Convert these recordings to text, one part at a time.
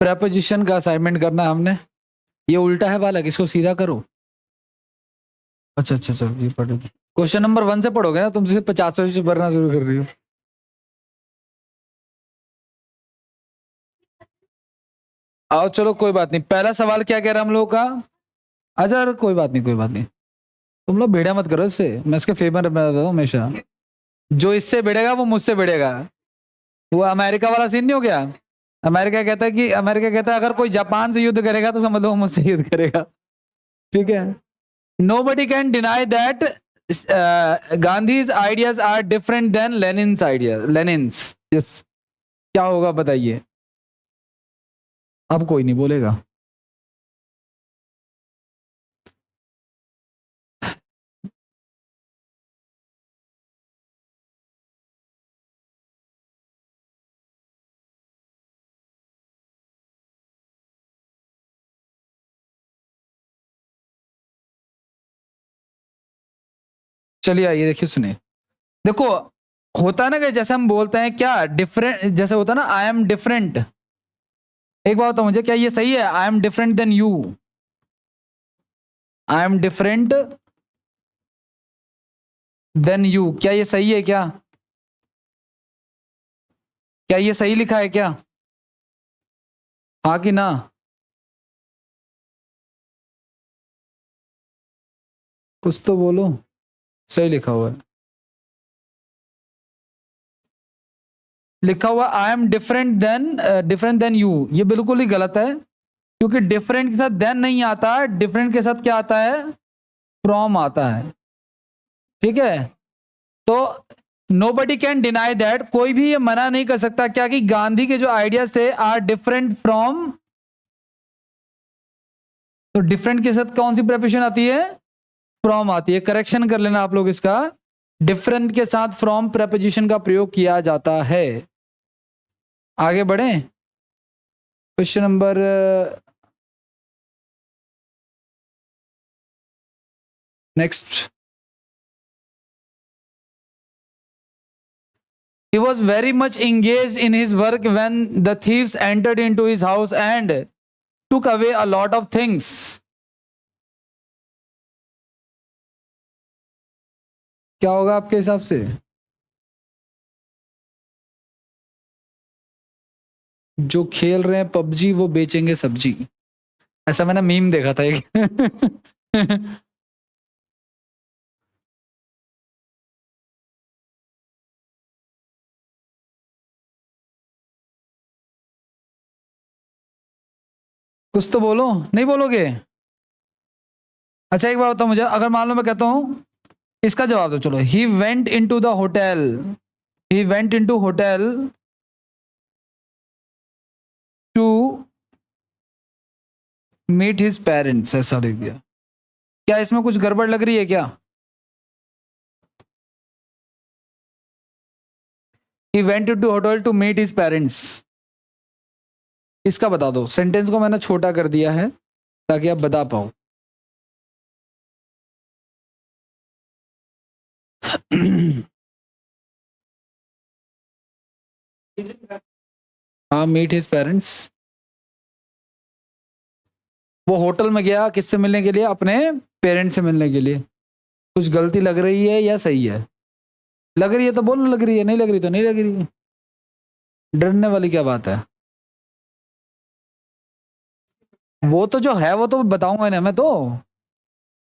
Preposition का assignment करना है हमने। ये उल्टा है बालक, इसको सीधा करो। अच्छा अच्छा अच्छा, ये पढ़ो। क्वेश्चन नंबर 1 से पढ़ोगे ना, तुम सिर्फ 50 से भरना शुरू कर रही हो। आओ चलो कोई बात नहीं, पहला सवाल क्या कह रहा हम लोग का। अच्छा अरे कोई बात नहीं, कोई बात नहीं, तुम लोग भिड़ा मत करो इससे, मैं इसके फेवर में रहता हूँ हमेशा। जो इससे भिड़ेगा वो मुझसे भिड़ेगा। वो अमेरिका वाला सीन नहीं हो गया। अमेरिका कहता है अगर कोई जापान से युद्ध करेगा तो समझ लो वो मुझसे युद्ध करेगा। ठीक है। Nobody can deny that Gandhi's ideas are different than Lenin's ideas. Lenin's. Yes. क्या होगा बताइए। अब कोई नहीं बोलेगा। चलिए आइए देखिए सुनिए। देखो होता है ना कि जैसे हम बोलते हैं क्या डिफरेंट, जैसे होता है ना आई एम डिफरेंट। एक बात तो मुझे, क्या ये सही है I am different than you? I am different than you, क्या ये सही है क्या? क्या ये सही लिखा है क्या? हाँ कि ना? कुछ तो बोलो। सही लिखा हुआ है। लिखा हुआ I am different than you, ये बिल्कुल ही गलत है। क्योंकि डिफरेंट के साथ देन नहीं आता, डिफरेंट के साथ क्या आता है? फ्रॉम आता है। ठीक है। तो nobody कैन डिनाई दैट, कोई भी ये मना नहीं कर सकता क्या कि गांधी के जो आइडियाज थे आर डिफरेंट फ्रॉम। तो डिफरेंट के साथ कौन सी प्रेपोजिशन आती है? फ्रॉम आती है। करेक्शन कर लेना आप लोग इसका, डिफरेंट के साथ फ्रॉम प्रेपोजिशन का प्रयोग किया जाता है। आगे बढ़े। Question number next. He was very much engaged in his work when the thieves entered into his house and took away a lot of things. क्या होगा आपके हिसाब से? जो खेल रहे हैं पबजी वो बेचेंगे सब्जी, ऐसा मैंने मीम देखा था एक। कुछ तो बोलो, नहीं बोलोगे? अच्छा एक बात बताओ मुझे, अगर मान लो मैं कहता हूं इसका जवाब दो चलो। He went into the hotel, he went into hotel to meet his parents, ऐसा लिख दिया। क्या इसमें कुछ गड़बड़ लग रही है क्या? He went to hotel to meet his parents, इसका बता दो। सेंटेंस को मैंने छोटा कर दिया है ताकि आप बता पाओ। हाँ, मीट हिज पेरेंट्स। वो होटल में गया किससे मिलने के लिए? अपने पेरेंट्स से मिलने के लिए। कुछ गलती लग रही है या सही है? लग रही है तो बोलना लग रही है, नहीं लग रही तो नहीं लग रही है। डरने वाली क्या बात है? वो तो जो है वो तो बताऊंगा ना मैं तो,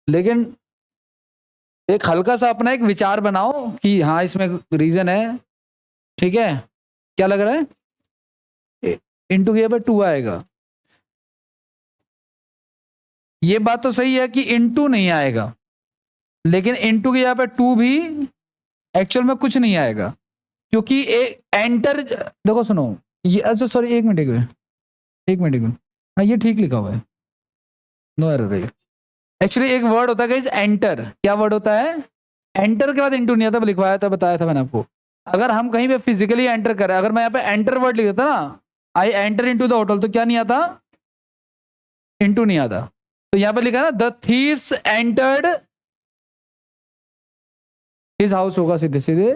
लेकिन एक हल्का सा अपना एक विचार बनाओ कि हाँ इसमें रीजन है। ठीक है। क्या लग रहा है? इनटू के पे 2 आएगा। ये बात तो सही है कि इनटू नहीं आएगा, लेकिन इनटू के यहाँ पे 2 भी एक्चुअल में कुछ नहीं आएगा, क्योंकि एक एंटर, देखो सुनो, ये अच्छा सॉरी, एक मिनट एक मिनट एक मिनट एक मिनट। हाँ ये ठीक लिखा हुआ है, नो एरर है। एक्चुअली एक वर्ड होता है एंटर, क्या वर्ड होता है? एंटर के बाद इंटू नहीं आता, लिखवाया था, बताया था मैंने आपको। अगर हम कहीं पे फिजिकली एंटर करें, अगर मैं यहाँ पे एंटर वर्ड लिख देता ना, I enter into the hotel, तो क्या नहीं आता? इंटू नहीं आता। तो यहाँ पे लिखा है ना the thieves entered his house, होगा सीधे सीधे।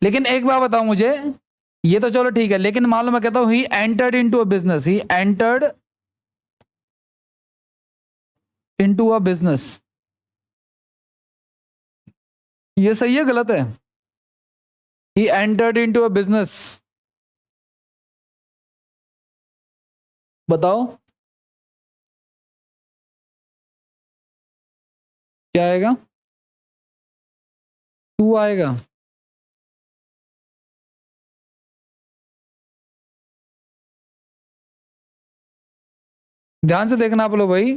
लेकिन एक बात बताओ मुझे, ये तो चलो ठीक है, लेकिन मान लो मैं कहता हूं he entered into a business, he entered into a business, ये सही है गलत है? He entered into a business, बताओ क्या आएगा? टू आएगा। ध्यान से देखना आप लोग भाई,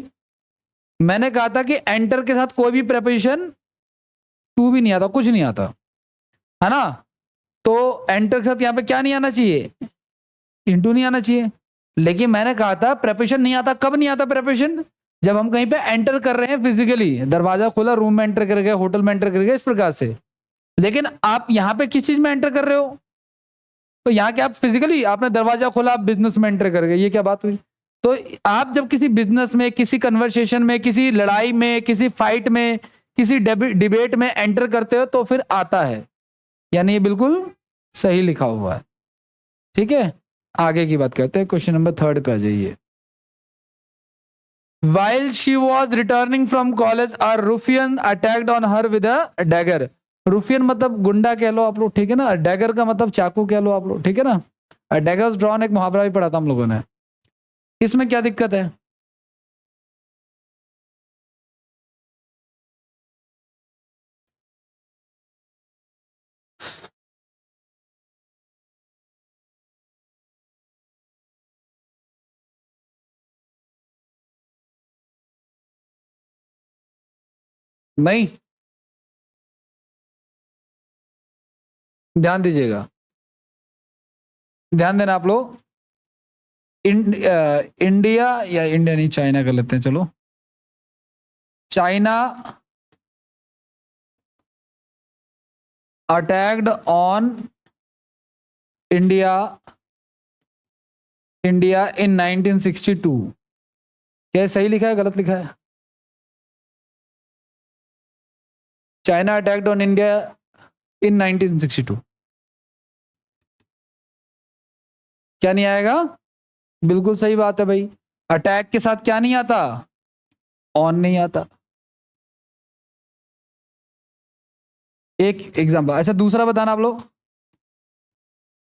मैंने कहा था कि एंटर के साथ कोई भी प्रेपोजिशन टू भी नहीं आता, कुछ नहीं आता, है ना? तो एंटर के साथ यहां पे क्या नहीं आना चाहिए? इनटू नहीं आना चाहिए। लेकिन मैंने कहा था प्रेपोजिशन नहीं आता, कब नहीं आता प्रेपोजिशन? जब हम कहीं पे एंटर कर रहे हैं फिजिकली, दरवाजा खोला, रूम में एंटर कर गए, होटल में एंटर कर गए, इस प्रकार से। लेकिन आप यहां पे किस चीज में एंटर कर रहे हो? तो यहाँ क्या आप फिजिकली आपने दरवाजा खोला, आप बिजनेस में एंटर कर गए, ये क्या बात हुई? तो आप जब किसी बिजनेस में, किसी कन्वर्सेशन में, किसी लड़ाई में, किसी फाइट में, किसी डिबेट में एंटर करते हो तो फिर आता है, यानी ये बिल्कुल सही लिखा हुआ है। ठीक है, आगे की बात करते हैं, क्वेश्चन नंबर 3 पे आ जाइए। While she was returning from college, a ruffian attacked on her with a dagger. रुफियन मतलब गुंडा कह लो आप लोग, ठीक है ना? डैगर का मतलब चाकू कह लो आप लोग, ठीक है ना? डैगर्स ड्रॉन एक मुहावरा भी पढ़ा था हम लोगों ने। इसमें क्या दिक्कत है? नहीं, ध्यान दीजिएगा, ध्यान देना आप लोग। इंडिया या इंडिया नहीं, चाइना कर लेते हैं, चलो। China attacked on India India in 1962। क्या सही लिखा है गलत लिखा है? China attacked on India in 1962। क्या नहीं आएगा? बिल्कुल सही बात है भाई। अटैक के साथ क्या नहीं आता? ऑन नहीं आता। एक एग्जांपल। अच्छा, दूसरा बताना आप लोग।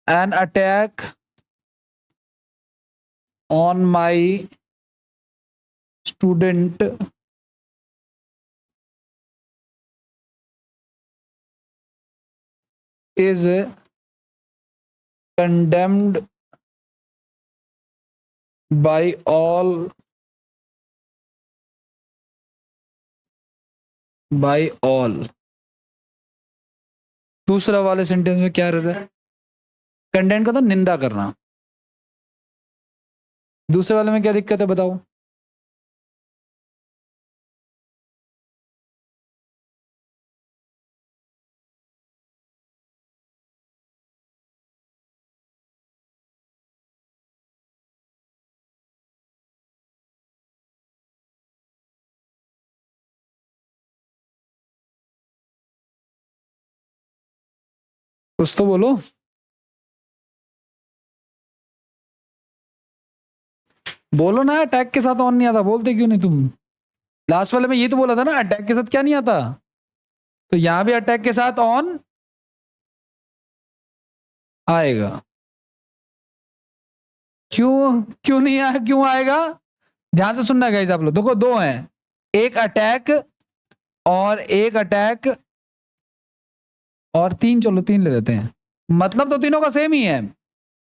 An attack on my student is condemned by all दूसरा वाले सेंटेंस में क्या रह रहा है? कंडेम का तो निंदा करना। दूसरे वाले में क्या दिक्कत है बताओ? कुछ तो बोलो। बोलो ना, अटैक के साथ ऑन नहीं आता, बोलते क्यों नहीं तुम? लास्ट वाले में ये तो बोला था ना, अटैक के साथ क्या नहीं आता। तो यहां भी अटैक के साथ ऑन आएगा। क्यों क्यों नहीं आया, क्यों आएगा? ध्यान से सुनना गाइस आप लोग, देखो दो हैं, एक अटैक और एक अटैक और तीन, चलो तीन ले लेते हैं। मतलब तो तीनों का सेम ही है,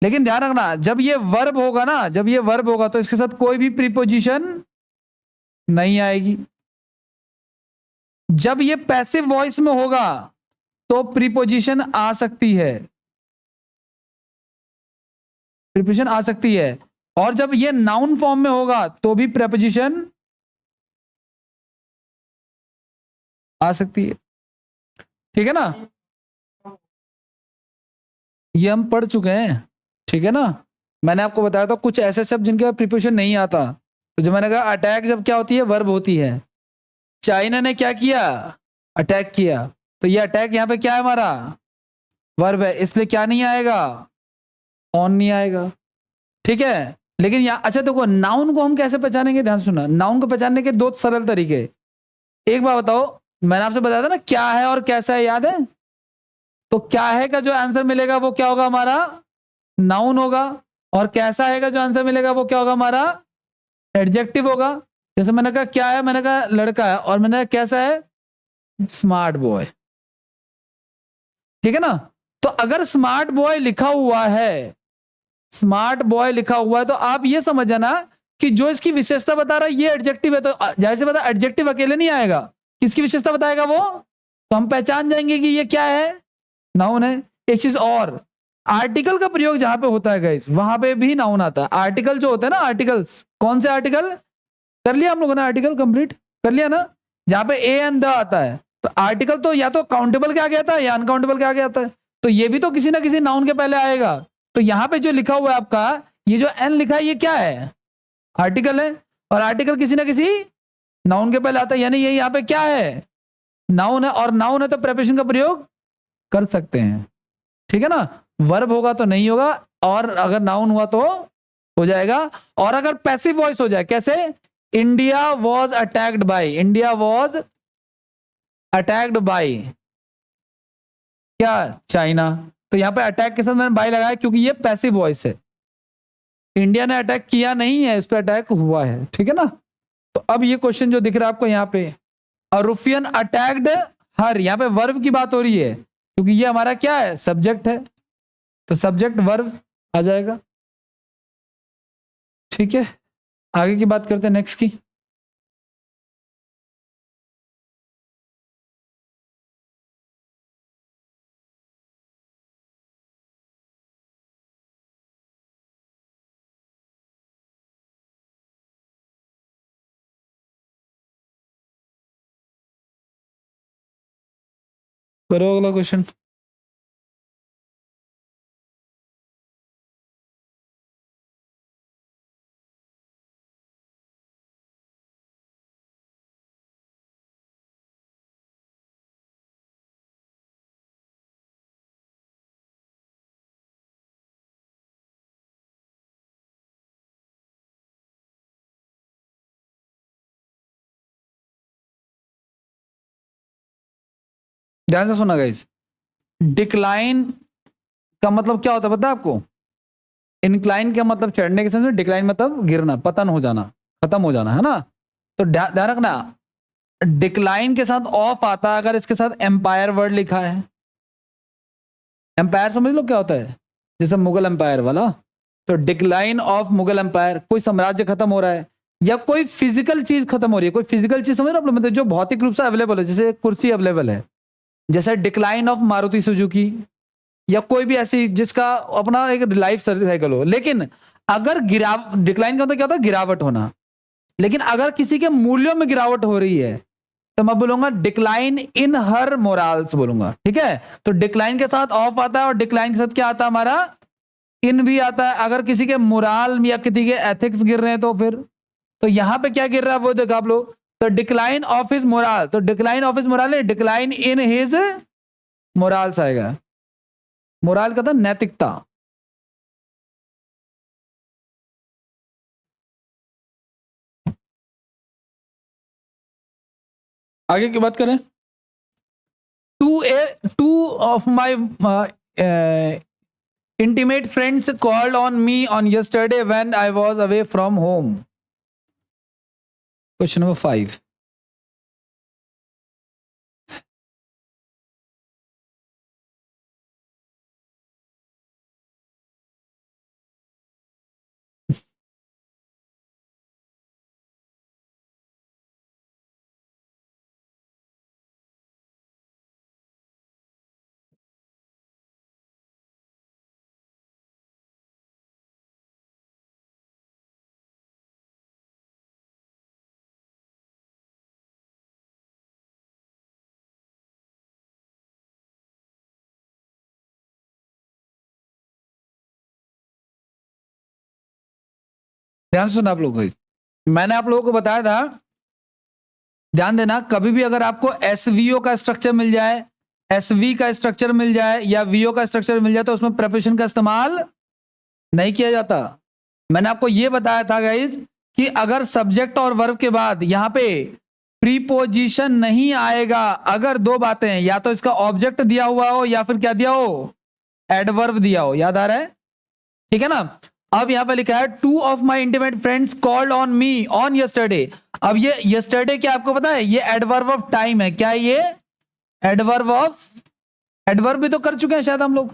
लेकिन ध्यान रखना जब ये वर्ब होगा ना, जब ये वर्ब होगा तो इसके साथ कोई भी प्रीपोजिशन नहीं आएगी। जब ये पैसिव वॉइस में होगा तो प्रीपोजिशन आ सकती है, प्रीपोजिशन आ सकती है। और जब ये नाउन फॉर्म में होगा तो भी प्रीपोजिशन आ सकती है। ठीक है ना? ये हम पढ़ चुके हैं, ठीक है ना? मैंने आपको बताया था कुछ ऐसे शब्द जिनके प्रीपोजिशन नहीं आता। तो जो मैंने कहा अटैक जब क्या होती है, वर्ब होती है। चाइना ने क्या किया? अटैक किया। तो ये अटैक यहां पे क्या है हमारा? वर्ब है, इसलिए क्या नहीं आएगा, ऑन नहीं आएगा। ठीक है, लेकिन यहाँ अच्छा देखो, नाउन को हम कैसे पहचानेंगे, ध्यान सुना, नाउन को पहचानने के दो सरल तरीके। एक बात बताओ, मैंने आपसे बताया था ना क्या है और कैसा है, याद है? तो क्या है का जो आंसर मिलेगा वो क्या होगा हमारा, नाउन होगा, और कैसा है का जो आंसर मिलेगा वो क्या होगा हमारा, एडजेक्टिव होगा। जैसे मैंने कहा क्या है, मैंने कहा लड़का है, और मैंने कहा कैसा है, स्मार्ट बॉय। ठीक है ना? तो अगर स्मार्ट बॉय लिखा हुआ है, स्मार्ट बॉय लिखा हुआ है, तो आप ये समझ जाना कि जो इसकी विशेषता बता रहा है ये एडजेक्टिव है, तो जाहिर सी बात है एडजेक्टिव अकेले नहीं आएगा, किसकी विशेषता बताएगा वो, तो हम पहचान जाएंगे कि ये क्या है, नाउन है। एक चीज और, आर्टिकल का प्रयोग जहां पे होता है गाइस, वहां पे भी नाउन आता है। आर्टिकल जो होता है ना, आर्टिकल्स, कौन से आर्टिकल, कर लिया हम लोगों ने आर्टिकल कंप्लीट कर लिया ना, जहां पे ए एंड द आता है, तो आर्टिकल तो या तो काउंटेबल के आगे आता है या अनकाउंटेबल के आगे आता है, तो ये भी तो किसी ना किसी नाउन के पहले आएगा। तो यहां पे जो लिखा हुआ है आपका, ये जो एन लिखा है ये क्या है, आर्टिकल है, और आर्टिकल किसी ना किसी नाउन के पहले आता है, यानी ये यहाँ पे क्या है, नाउन है, और नाउन है तो प्रेपोजिशन का प्रयोग कर सकते हैं। ठीक है ना? वर्ब होगा तो नहीं होगा, और अगर नाउन हुआ तो हो जाएगा। और अगर पैसिव वॉइस हो जाए, कैसे, India was attacked by, India was attacked by क्या, चाइना, तो यहां पे अटैक के साथ मैंने बाई लगाया क्योंकि ये पैसिव वॉइस है, इंडिया ने अटैक किया नहीं है, इस पर अटैक हुआ है। ठीक है ना? तो अब ये क्वेश्चन जो दिख रहा है आपको यहाँ पे, रुफियन अटैक्ड हर, यहाँ पे वर्ब की बात हो रही है क्योंकि ये हमारा क्या है, सब्जेक्ट है, तो सब्जेक्ट वर्ब आ जाएगा। ठीक है, आगे की बात करते हैं, नेक्स्ट की। करो अगला क्वेश्चन। ध्यान से सुना गाइस, डिक्लाइन का मतलब क्या होता है पता है आपको, इंक्लाइन का मतलब चढ़ने के सेंस में, डिक्लाइन मतलब गिरना, पतन हो जाना, खत्म हो जाना, है ना? तो ध्यान रखना, डिक्लाइन के साथ ऑफ आता है अगर इसके साथ एम्पायर वर्ड लिखा है। एम्पायर समझ लो क्या होता है, जैसे मुगल एम्पायर वाला, तो डिक्लाइन ऑफ मुगल एम्पायर, कोई साम्राज्य खत्म हो रहा है या कोई फिजिकल चीज खत्म हो रही है, कोई फिजिकल चीज समझ लो आप, मतलब जो भौतिक रूप से अवेलेबल है, जैसे कुर्सी अवेलेबल है, जैसे डिक्लाइन ऑफ मारुति सुजुकी, या कोई भी ऐसी जिसका अपना एक लाइफ साइकिल हो। लेकिन अगर डिक्लाइन का मतलब क्या होता है, गिरावट होना, लेकिन अगर किसी के मूल्यों में गिरावट हो रही है तो मैं बोलूंगा डिक्लाइन इन हर मोरल्स बोलूंगा। ठीक है, तो डिक्लाइन के साथ ऑफ आता है, और डिक्लाइन के साथ क्या आता है हमारा, इन भी आता है। अगर किसी के मोरल या किसी के एथिक्स गिर रहे हैं तो फिर, तो यहां पे क्या गिर रहा है वो देखो आप लोग, तो डिक्लाइन ऑफ हिज मोरल, तो decline of his moral, decline in his morals आएगा। मोरल का था नैतिकता। आगे की बात करें, two of my intimate friends called on me on yesterday when I was away from home. Question number 5. ध्यान से सुना आप लोग, मैंने आप लोगों को बताया था, ध्यान देना, कभी भी अगर आपको एसवीओ का स्ट्रक्चर मिल जाए एसवी का स्ट्रक्चर मिल जाए या वीओ का स्ट्रक्चर मिल जाए तो उसमें प्रेपोजिशन का इस्तेमाल नहीं किया जाता। मैंने आपको यह बताया था गाइज कि अगर सब्जेक्ट और वर्ब के बाद यहां पे प्रीपोजिशन नहीं आएगा अगर दो बातें हैं, या तो इसका ऑब्जेक्ट दिया हुआ हो या फिर क्या दिया हो, एडवर्ब दिया हो। याद आ रहा है? ठीक है ना। अब यहां पे लिखा है 2 of my intimate friends called on me on yesterday. अब ये यस्टरडे क्या आपको पता है, ये एडवर्ब ऑफ टाइम है। क्या है ये? एडवर्ब भी तो कर चुके हैं शायद हम लोग,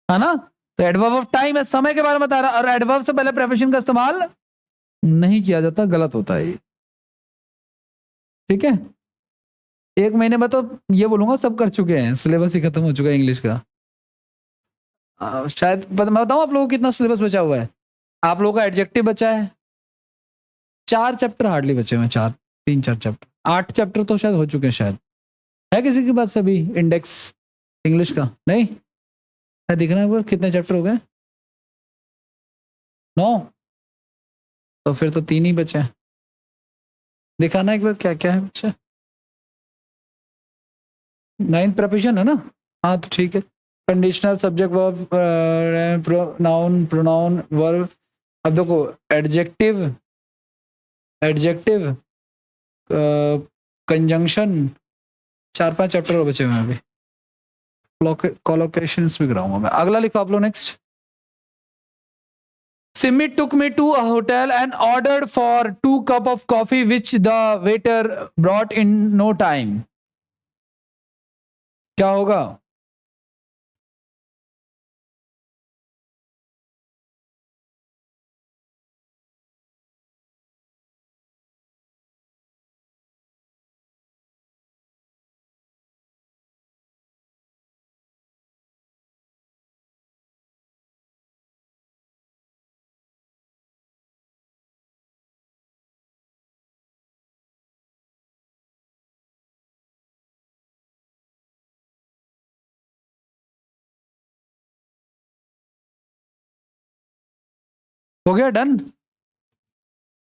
है ना। तो एडवर्ब ऑफ टाइम है, समय के बारे में बता रहा, और एडवर्ब से पहले प्रेपोजिशन का इस्तेमाल नहीं किया जाता, गलत होता है ये। ठीक है, एक महीने में तो ये बोलूंगा सब कर चुके हैं, सिलेबस ही खत्म हो चुका है इंग्लिश का। शायद मैं बताऊं आप लोगों को कितना सिलेबस बचा हुआ है। आप लोगों का एडजेक्टिव बचा है 4 चैप्टर हार्डली बचे हुए हैं, 3-4 चैप्टर। 8 चैप्टर तो शायद हो चुके हैं शायद। है किसी के पास अभी इंडेक्स इंग्लिश का? नहीं है, दिख रहा है वो कितने चैप्टर हो गए? 9। तो फिर तो 3 ही बचे हैं। दिखाना एक बार क्या क्या है बच्चा। 9th प्रेपोजिशन है ना? हाँ तो ठीक है। Conditional, subject, verb, noun, pronoun, verb. अब देखो एडजेक्टिव, कंजंक्शन, 4-5 चैप्टर बचे हुए हैं अभी। कोलोकेशंस भी कराऊंगा मैं। अगला लिखो आप लोग next. Simi took me to a hotel and ordered for 2 cups of coffee which the waiter brought in no time. क्या होगा? हो गया डन?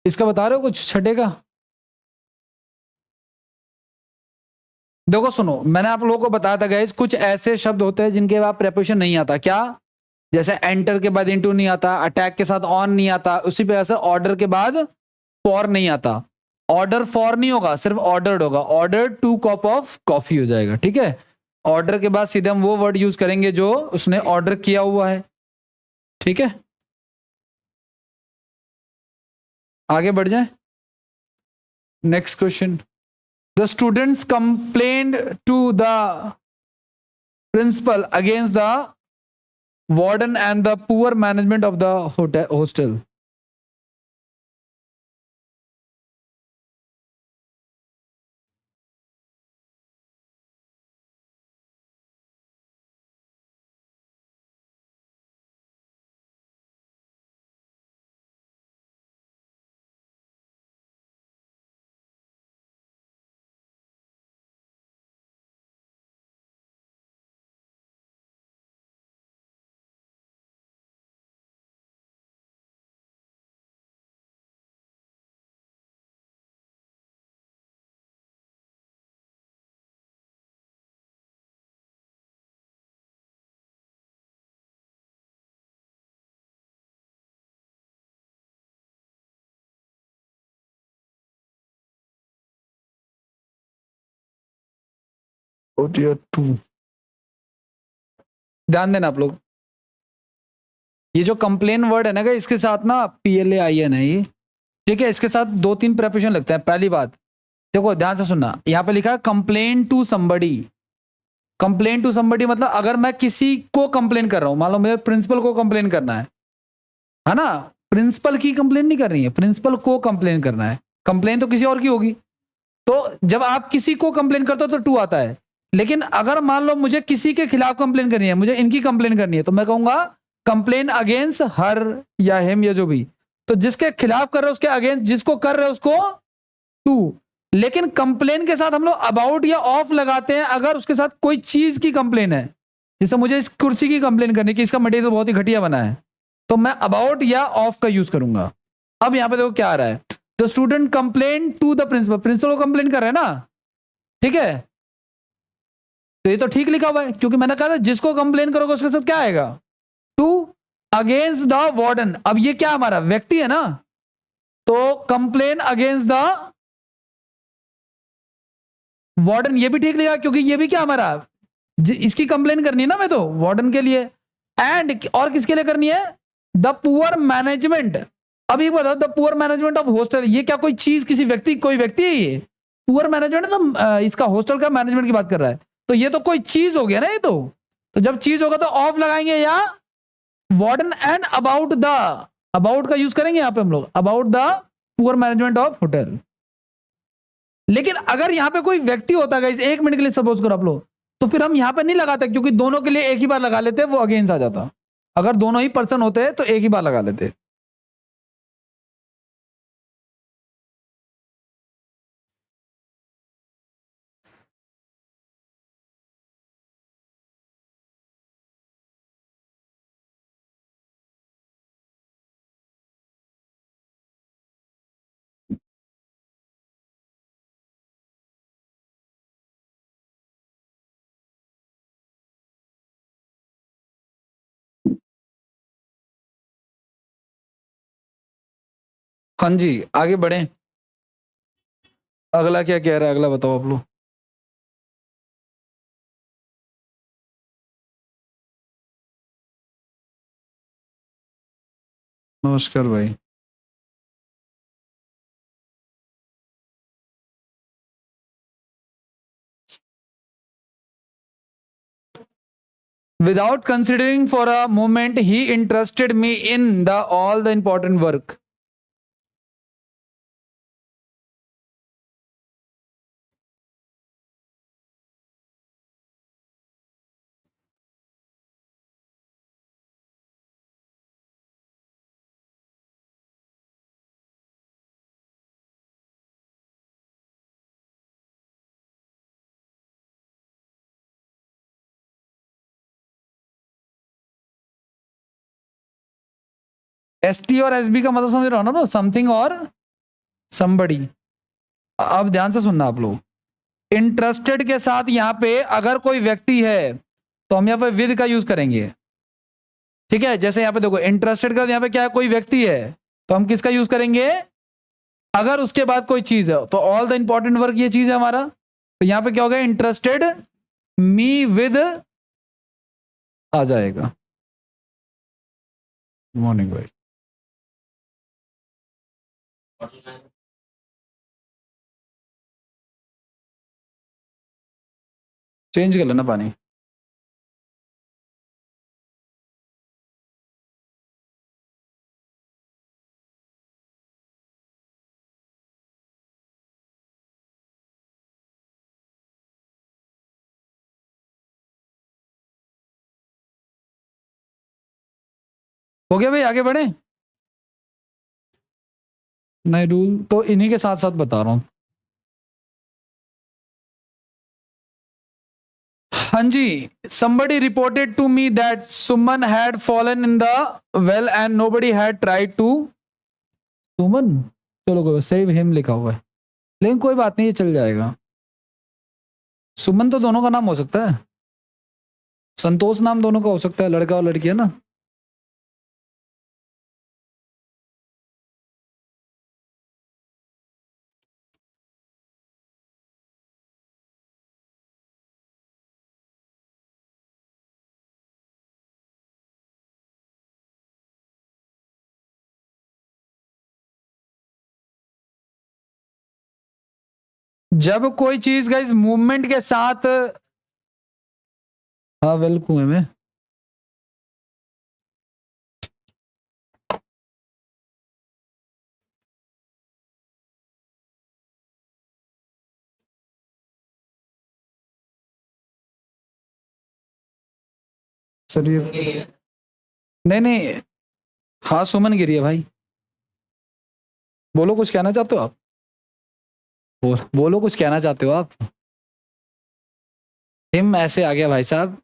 इसका बता रहे हो कुछ छठे का? देखो सुनो, मैंने आप लोगों को बताया था गाइस, कुछ ऐसे शब्द होते हैं जिनके बाद प्रेपोजिशन नहीं आता। क्या? जैसे एंटर के बाद इनटू नहीं आता, अटैक के साथ ऑन नहीं आता, उसी पे ऐसे ऑर्डर के बाद फॉर नहीं आता। ऑर्डर फॉर नहीं होगा, सिर्फ ऑर्डर्ड होगा। ऑर्डर 2 कप ऑफ कॉफी हो जाएगा। ठीक है, ऑर्डर के बाद सीधे हम वो वर्ड यूज करेंगे जो उसने ऑर्डर किया हुआ है। ठीक है, आगे बढ़ जाए। Next question. The students complained to the principal against the warden and the poor management of the hostel. ध्यान देना आप लोग, ये जो कंप्लेन वर्ड है ना, इसके साथ ना PLAIN है ये। ठीक है, इसके साथ 2-3 प्रेपोजिशन लगते हैं। पहली बात देखो, ध्यान से सुनना, यहां पे लिखा है complain to somebody. Complain to somebody मतलब अगर मैं किसी को कंप्लेन कर रहा हूं, मान लो मुझे प्रिंसिपल को कंप्लेन करना है ना। प्रिंसिपल की कंप्लेन नहीं करनी है, प्रिंसिपल को कंप्लेन करना है। कंप्लेन तो किसी और की होगी। तो जब आप किसी को कंप्लेन करते हो तो टू आता है। लेकिन अगर मान लो मुझे किसी के खिलाफ कंप्लेन करनी है, मुझे इनकी कंप्लेन करनी है, तो मैं कहूंगा कंप्लेन अगेंस्ट हर या हिम या जो भी। तो जिसके खिलाफ कर रहे हो उसके अगेंस्ट, जिसको कर रहे हो उसको टू। लेकिन कंप्लेन के साथ हम लोग अबाउट या ऑफ लगाते हैं अगर उसके साथ कोई चीज की कंप्लेन है। जैसे मुझे इस कुर्सी की कंप्लेन करनी कि इसका मटेरियल बहुत ही घटिया बना है, तो मैं अबाउट या ऑफ का यूज करूंगा। अब यहां पे देखो क्या आ रहा है, the student complain to the principal. Principal को कंप्लेन कर रहे हैं ना। ठीक है, तो ये तो ठीक लिखा हुआ है, क्योंकि मैंने कहा था जिसको कंप्लेन करोगे उसके साथ क्या आएगा, टू अगेंस्ट द वार्डन। अब ये क्या हमारा व्यक्ति है ना, तो कंप्लेन अगेंस्ट द वार्डन, ये भी ठीक लिखा, क्योंकि ये भी क्या हमारा, इसकी कंप्लेन करनी है ना मैं तो वार्डन के लिए। एंड और किसके लिए करनी है, द पुअर मैनेजमेंट। अब ये बताओ, the poor management of hostel, ये क्या कोई चीज, किसी व्यक्ति, कोई व्यक्ति है ये? पुअर मैनेजमेंट तो इसका हॉस्टल का मैनेजमेंट की बात कर रहा है, तो ये तो कोई चीज हो गया ना ये तो जब चीज होगा तो ऑफ लगाएंगे या warden. And about the, about का यूज करेंगे यहां पे हम लोग, about the poor management of hotel. लेकिन अगर यहां पे कोई व्यक्ति होता है, 1 मिनट के लिए सपोज करो आप लोग, तो फिर हम यहां पे नहीं लगाते, क्योंकि दोनों के लिए एक ही बार लगा लेते, वो अगेंस्ट आ जाता। अगर दोनों ही पर्सन होते तो एक ही बार लगा लेते। हाँ जी, आगे बढ़े। अगला क्या कह रहा है, अगला बताओ आप लोग। नमस्कार भाई। Without considering for a moment, he interested me in the all the important work. ST और SB का मतलब समझ रहा हो ना, समथिंग और somebody। अब ध्यान से सुनना आप लोग, इंटरेस्टेड के साथ यहां पे अगर कोई व्यक्ति है तो हम यहां पे विद का यूज करेंगे। ठीक है, जैसे यहां पे देखो इंटरेस्टेड का यहां पे क्या है, कोई व्यक्ति है, तो हम किसका यूज करेंगे, अगर उसके बाद कोई चीज है, तो ऑल द इंपॉर्टेंट वर्क ये चीज है हमारा, तो यहां पे क्या हो गया, इंटरेस्टेड मी विद आ जाएगा। मॉर्निंग भाई। चेंज कर लेना पानी। हो गया भाई, आगे बढ़े। नहीं, रूल तो इन्हीं के साथ साथ बता रहा हूं। हाँ जी, somebody reported to me that Suman had fallen in the well and nobody had tried to सुमन, चलो सेव हिम लिखा हुआ है, लेकिन कोई बात नहीं, ये चल जाएगा। सुमन तो दोनों का नाम हो सकता है, संतोष नाम दोनों का हो सकता है, लड़का और लड़की है ना। जब कोई चीज गाइस मूवमेंट के साथ, हाँ वेल कुएं में, सर ये नहीं नहीं, हाँ सुमन गिरी है भाई। बोलो, कुछ कहना चाहते हो आप, बोलो कुछ कहना चाहते हो आप। हिम ऐसे आ गया भाई साहब,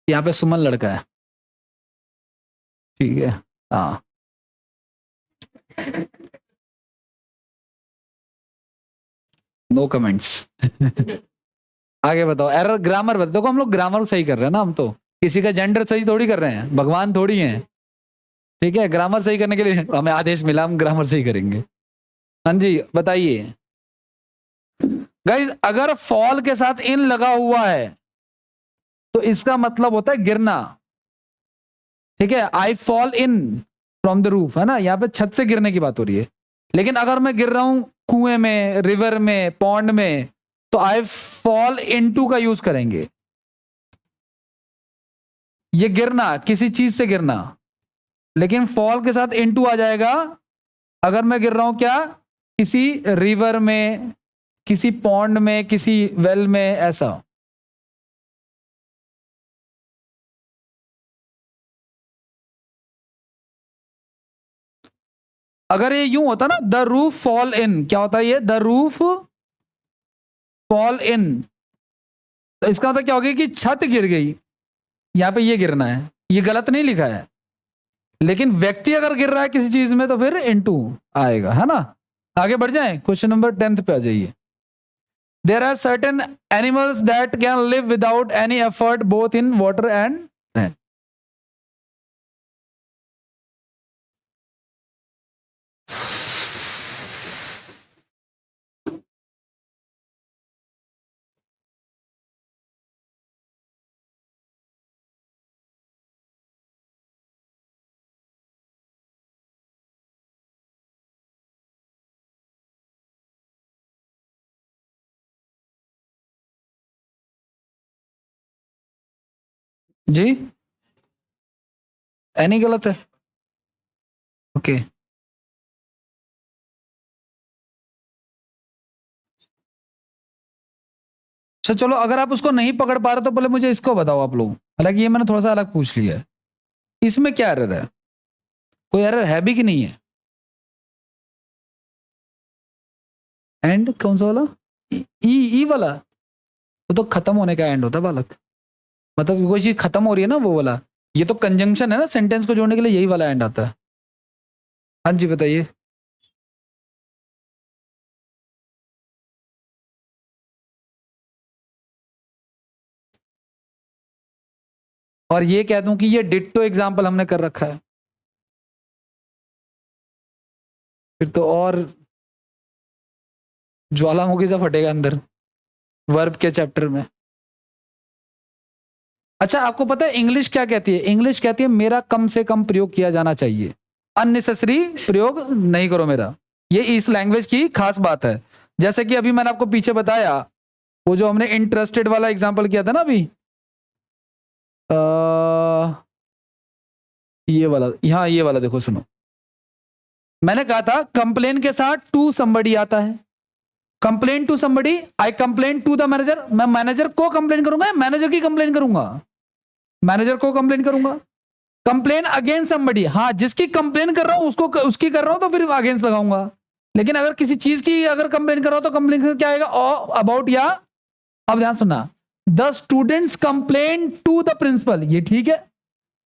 यहाँ पे सुमन लड़का है। ठीक है, हाँ। No comments. आगे बताओ, एरर ग्रामर बताओ। देखो हम लोग ग्रामर सही कर रहे हैं ना, हम तो किसी का जेंडर सही थोड़ी कर रहे हैं, भगवान थोड़ी हैं। ठीक है, ग्रामर सही करने के लिए हमें आदेश मिला, हम ग्रामर सही करेंगे। हाँ जी बताइए गाइस, अगर फॉल के साथ इन लगा हुआ है तो इसका मतलब होता है गिरना। ठीक है, I fall in from the roof, है ना, यहां पे छत से गिरने की बात हो रही है। लेकिन अगर मैं गिर रहा हूं कुएं में, रिवर में, पॉन्ड में, तो आई फॉल इनटू का यूज करेंगे। ये गिरना, किसी चीज से गिरना, लेकिन फॉल के साथ इनटू आ जाएगा अगर मैं गिर रहा हूं क्या, किसी रिवर में, किसी पॉन्ड में, किसी वेल में, ऐसा। अगर ये यूं होता ना, द रूफ फॉल इन, क्या होता है ये, द रूफ फॉल इन, तो इसका मतलब क्या हो गया कि छत गिर गई। यहां पे ये गिरना है, ये गलत नहीं लिखा है, लेकिन व्यक्ति अगर गिर रहा है किसी चीज में तो फिर इनटू आएगा, है ना। आगे बढ़ जाएं, क्वेश्चन नंबर 10 पे आ जाइए। There are certain animals that can live without any effort both in water and land. जी एनी गलत है, ओके। अच्छा चलो, अगर आप उसको नहीं पकड़ पा रहे तो पहले मुझे इसको बताओ आप लोग, हालांकि ये मैंने थोड़ा सा अलग पूछ लिया है, इसमें क्या एरर है, कोई एरर है भी कि नहीं है। एंड कौन सा वाला, ई ई वाला, वो तो खत्म होने का एंड होता है बालक, मतलब कोई चीज खत्म हो रही है ना, वो वाला। ये तो कंजंक्शन है ना, सेंटेंस को जोड़ने के लिए यही वाला एंड आता है। हाँ जी बताइए। और ये कह दूं कि ये डिट्टो एग्जाम्पल हमने कर रखा है, फिर तो और ज्वालामुखी से फटेगा अंदर वर्ब के चैप्टर में। अच्छा आपको पता है इंग्लिश क्या कहती है, इंग्लिश कहती है मेरा कम से कम प्रयोग किया जाना चाहिए, अननेसेसरी प्रयोग नहीं करो मेरा। ये इस लैंग्वेज की खास बात है। जैसे कि अभी मैंने आपको पीछे बताया, वो जो हमने इंटरेस्टेड वाला एग्जांपल किया था ना अभी, ये वाला, हाँ ये वाला देखो सुनो, मैंने कहा था कंप्लेन के साथ टू समबडी आता है। Complain to somebody, I complain to the manager, मैं मैनेजर को कंप्लेन करूंगा, मैनेजर की कंप्लेन करूंगा, मैनेजर को कंप्लेन करूंगा। कंप्लेन अगेंस्ट समबडी, हाँ जिसकी कंप्लेन कर रहा हूं उसको, उसकी कर रहा हूं तो फिर अगेंस्ट लगाऊंगा। लेकिन अगर किसी चीज की अगर कंप्लेन कर रहा हूं तो कंप्लेन से क्या आएगा, अबाउट या। अब ध्यान सुनना, the students complain to the principal, ये ठीक है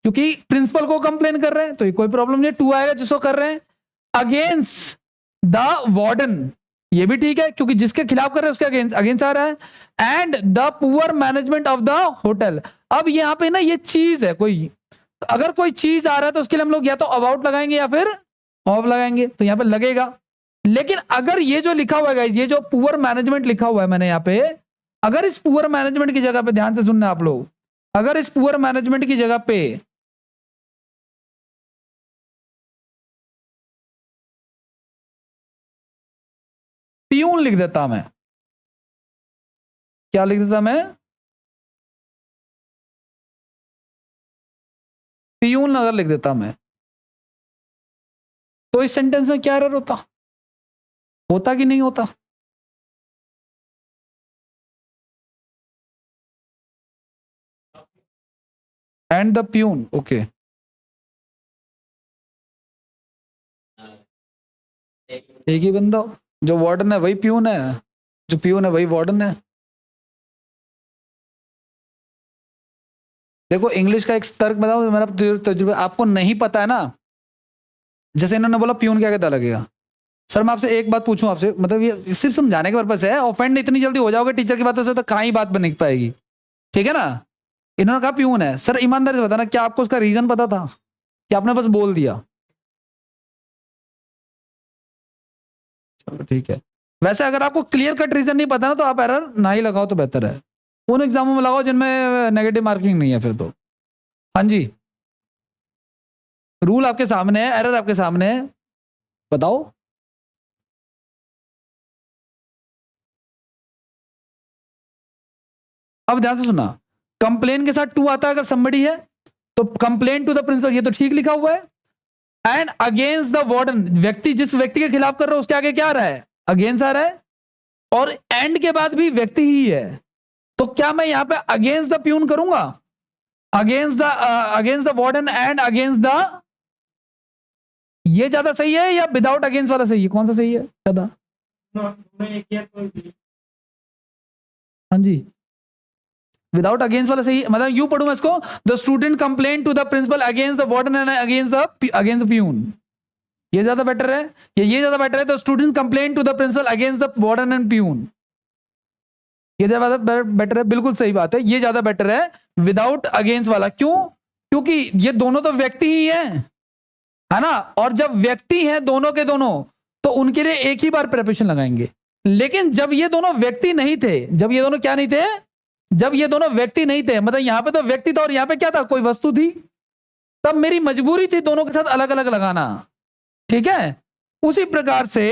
क्योंकि प्रिंसिपल को कंप्लेन कर रहे हैं तो ये कोई प्रॉब्लम नहीं, टू आएगा जिसको कर रहे हैं। अगेंस्ट द वार्डन, ये भी ठीक है क्योंकि जिसके खिलाफ कर रहे हैं उसके अगेंस्ट अगेंस्ट आ रहा है। And the poor management of the hotel, अब यहां पे ना ये चीज है कोई, अगर कोई चीज आ रहा है तो उसके लिए हम लोग या तो अबाउट लगाएंगे या फिर ऑफ लगाएंगे, तो यहां पे लगेगा। लेकिन अगर ये जो लिखा हुआ है, ये जो पुअर मैनेजमेंट लिखा हुआ है मैंने यहां पे, अगर इस पुअर मैनेजमेंट की जगह पे, ध्यान से सुनना आप लोग, अगर इस पुअर मैनेजमेंट की जगह पे प्यून लिख देता मैं, क्या लिख देता मैं, प्यून अगर लिख देता मैं, तो इस सेंटेंस में क्या एरर होता, होता कि नहीं होता। And the peon, okay. एक ही बंदा, जो वार्डन है वही प्यून है, जो प्यून है वही वार्डन है। देखो इंग्लिश का एक तर्क बताओ, मेरा तजुर्बा आपको नहीं पता है ना, जैसे इन्होंने बोला प्यून क्या कहता लगेगा, सर मैं आपसे एक बात पूछूं आपसे, मतलब ये सिर्फ समझाने के पर्पस है, ऑफेंड इतनी जल्दी हो जाओगे टीचर की बातों से तो कहाँ ही बात बन पाएगी, ठीक है ना। इन्होंने कहा प्यून है। सर ईमानदारी से बताना, क्या आपको उसका रीजन पता था कि आपने बस बोल दिया? चलो ठीक है। वैसे अगर आपको क्लियर कट रीजन नहीं पता ना तो आप एरर ना ही लगाओ तो बेहतर है। उन एग्जामों में लगाओ जिनमें नेगेटिव मार्किंग नहीं है फिर तो। हाँ जी, रूल आपके सामने है, एरर आपके सामने है, बताओ। अब ध्यान से सुनना, कंप्लेन के साथ टू आता है अगर somebody है तो कंप्लेन टू द प्रिंसिपल, ये तो ठीक लिखा हुआ है। एंड अगेंस्ट द वार्डन, व्यक्ति जिस व्यक्ति के खिलाफ कर रहा है उसके आगे क्या आ रहा है? अगेंस्ट आ रहा है। और एंड के बाद भी व्यक्ति ही है, तो क्या मैं यहां पे अगेंस्ट द प्यून करूंगा? Against the warden and against the, ये ज्यादा सही है या विदाउट अगेंस्ट वाला सही है? कौन सा सही है ज्यादा? हाँ जी, विदाउट अगेंस्ट वाला सही, मतलब यू पढ़ूंगा इसको, the student complain to the principal against the warden and against the peon, ये ज्यादा बेटर है या ये ज्यादा बेटर है? The student complain to the principal against the warden and peon, ये ज्यादा बेटर है, बिल्कुल सही बात है, ये ज्यादा बेटर है विदाउट अगेंस्ट वाला। क्यों? क्योंकि ये दोनों तो व्यक्ति ही है ना, और जब व्यक्ति हैं दोनों के दोनों तो उनके लिए एक ही बार प्रेपोजिशन लगाएंगे। लेकिन जब ये दोनों व्यक्ति नहीं थे, जब ये दोनों क्या नहीं थे, जब ये दोनों व्यक्ति नहीं थे, मतलब यहां पे तो व्यक्ति था और यहां पे क्या था, कोई वस्तु थी, तब मेरी मजबूरी थी दोनों के साथ अलग अलग लगाना, ठीक है। उसी प्रकार से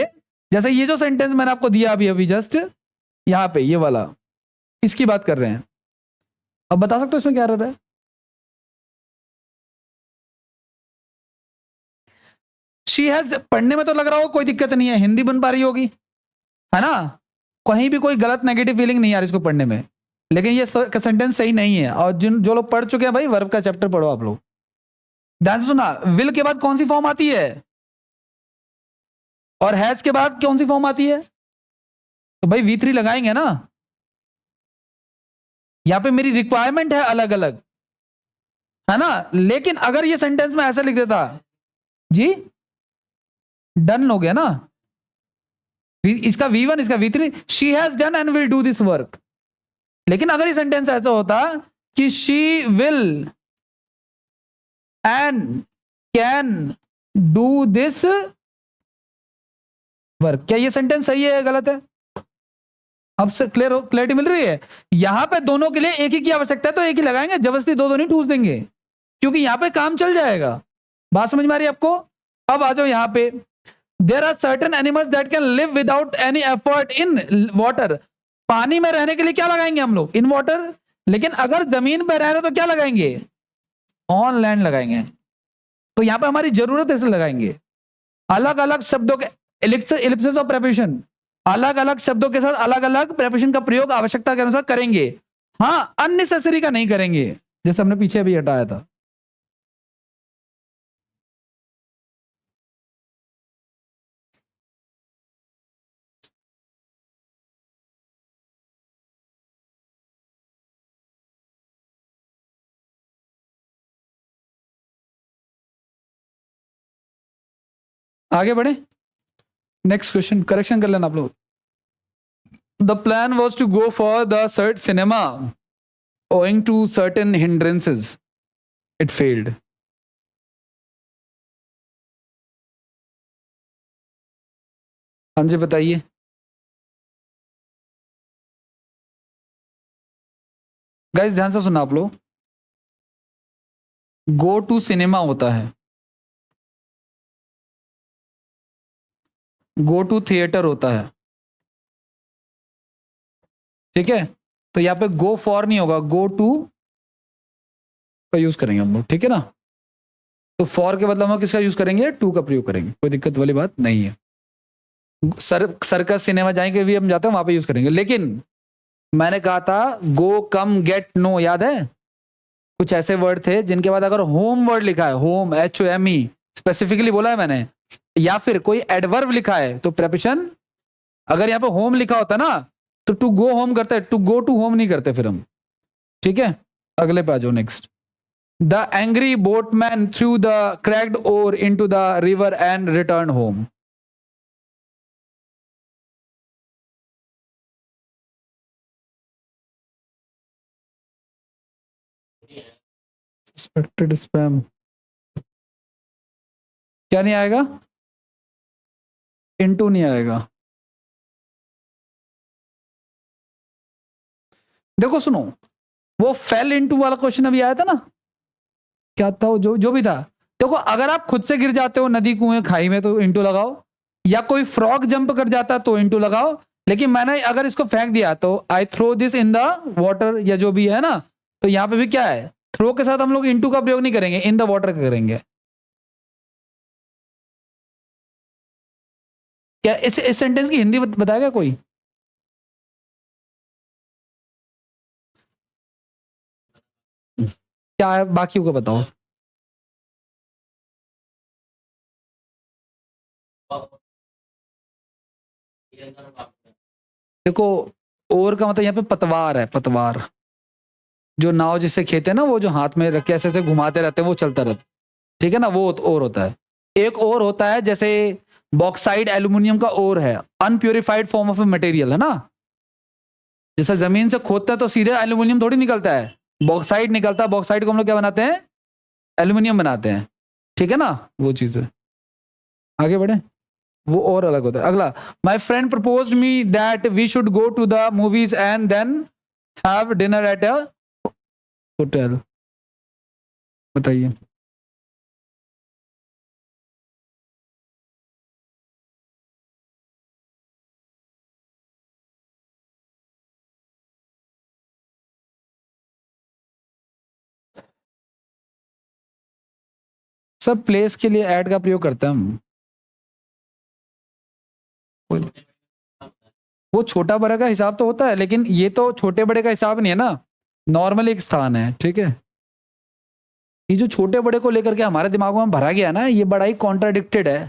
जैसे ये जो सेंटेंस मैंने आपको दिया अभी अभी जस्ट यहां पे, ये वाला, इसकी बात कर रहे हैं। अब बता सकते हो इसमें क्या रहा है? शी हैज, पढ़ने में तो लग रहा हो कोई दिक्कत नहीं है, हिंदी बन पा रही होगी, है ना, कहीं भी कोई गलत नेगेटिव फीलिंग नहीं आ रही इसको पढ़ने में। लेकिन ये सेंटेंस सही नहीं है, और जो लोग पढ़ चुके हैं भाई वर्ब का चैप्टर पढ़ो आप लोग। ध्यान से सुना, विल के बाद कौन सी फॉर्म आती है और हैज के बाद कौन सी फॉर्म आती है? तो भाई V3 लगाएंगे ना, यहां पे मेरी रिक्वायरमेंट है अलग अलग, है ना। लेकिन अगर ये सेंटेंस में ऐसा लिख देता जी, डन हो गया ना, इसका V1 इसका V3, she has done and will do this work. लेकिन अगर ये सेंटेंस ऐसा होता कि she will and can do this work, क्या ये सेंटेंस सही है या गलत है? अब से क्लियरिटी मिल रही है? यहां पे दोनों के लिए एक ही की आवश्यकता है तो एक ही लगाएंगे, जबरदस्ती दो नहीं ठूस देंगे, क्योंकि यहां पे काम चल जाएगा। बात समझ में आ रही है आपको? अब आ जाओ यहां पे, there are certain animals that can live without any effort in water, पानी में रहने के लिए क्या लगाएंगे हम लोग? In water. लेकिन अगर जमीन पर रह रहे तो क्या लगाएंगे? ऑन लैंड लगाएंगे। तो यहां पे हमारी जरूरत है इसलिए लगाएंगे। अलग अलग शब्दों के इलिप्सिस ऑफ प्रेपोजिशन, अलग अलग शब्दों के साथ अलग अलग प्रेपोजिशन का प्रयोग आवश्यकता के अनुसार करेंगे। हाँ, अननेसेसरी का नहीं करेंगे, जैसे हमने पीछे भी हटाया था। आगे बढ़े, नेक्स्ट क्वेश्चन, करेक्शन कर लेना आप लोग। The plan was to go for the cert cinema owing to certain hindrances it failed। हाँ जी बताइए। गाइस ध्यान से सुना आप लोग, गो टू सिनेमा होता है, गो टू थिएटर होता है, ठीक है। तो यहां पे गो फॉर नहीं होगा, गो टू का यूज करेंगे हम लोग, ठीक है ना। तो फॉर के बदले हम किसका यूज करेंगे? टू का प्रयोग करेंगे, कोई दिक्कत वाली बात नहीं है। सर्कस सिनेमा जाएंगे भी हम जाते हैं वहां पे यूज करेंगे। लेकिन मैंने कहा था गो कम गेट नो, याद है? कुछ ऐसे वर्ड थे जिनके बाद अगर होम वर्ड लिखा है, होम HOME स्पेसिफिकली बोला है मैंने, या फिर कोई एडवर्ब लिखा है तो प्रेपोजिशन, अगर यहाँ पे होम लिखा होता ना तो टू गो होम करते हैं, टू गो टू होम नहीं करते फिर हम, ठीक है। अगले पे आ जाओ, next. The angry boatman through the cracked oar into the river and return home. Expected spam क्या नहीं आएगा, इनटू नहीं आएगा। देखो सुनो, वो फेल इनटू वाला क्वेश्चन अभी आया था ना, क्या था वो, जो जो भी था। देखो अगर आप खुद से गिर जाते हो नदी कुएं खाई में तो इंटू लगाओ, या कोई फ्रॉग जंप कर जाता है तो इंटू लगाओ। लेकिन मैंने अगर इसको फेंक दिया तो I throw this in the water या जो भी है ना, तो यहाँ पे भी क्या है, थ्रो के साथ हम लोग इंटू का प्रयोग नहीं करेंगे, इन द वाटर का करेंगे। क्या इस सेंटेंस की हिंदी बताएगा कोई? क्या है, बाकी को बताओ। देखो ओर का मतलब यहाँ पे पतवार है, पतवार, जो नाव जिससे खेते हैं ना, वो जो हाथ में रख के ऐसे ऐसे घुमाते रहते हैं, वो चलता रहता है, ठीक है ना, वो और होता है। एक और होता है जैसे बॉक्साइड एल्यूमिनियम का ओर है, अनप्यूरिफाइड फॉर्म ऑफ मटेरियल है ना, जैसे जमीन से खोदता है तो सीधे एल्यूमिनियम थोड़ी निकलता है, बॉक्साइड निकलता है, बॉक्साइड को हम लोग क्या बनाते हैं, एल्यूमिनियम बनाते हैं, ठीक है ना, वो चीज है। आगे बढ़े, वो और अलग होता है। अगला, my friend propose me that we should go to the movies and then have dinner at a hotel. बताइए। सब प्लेस के लिए ऐड का प्रयोग करते हैं हम। वो छोटा बड़े का हिसाब तो होता है, लेकिन ये तो छोटे बड़े का हिसाब नहीं है ना, नॉर्मल एक स्थान है, ठीक है। ये जो छोटे बड़े को लेकर के हमारे दिमागों में भरा गया ना, ये बड़ा ही कॉन्ट्राडिक्टेड है,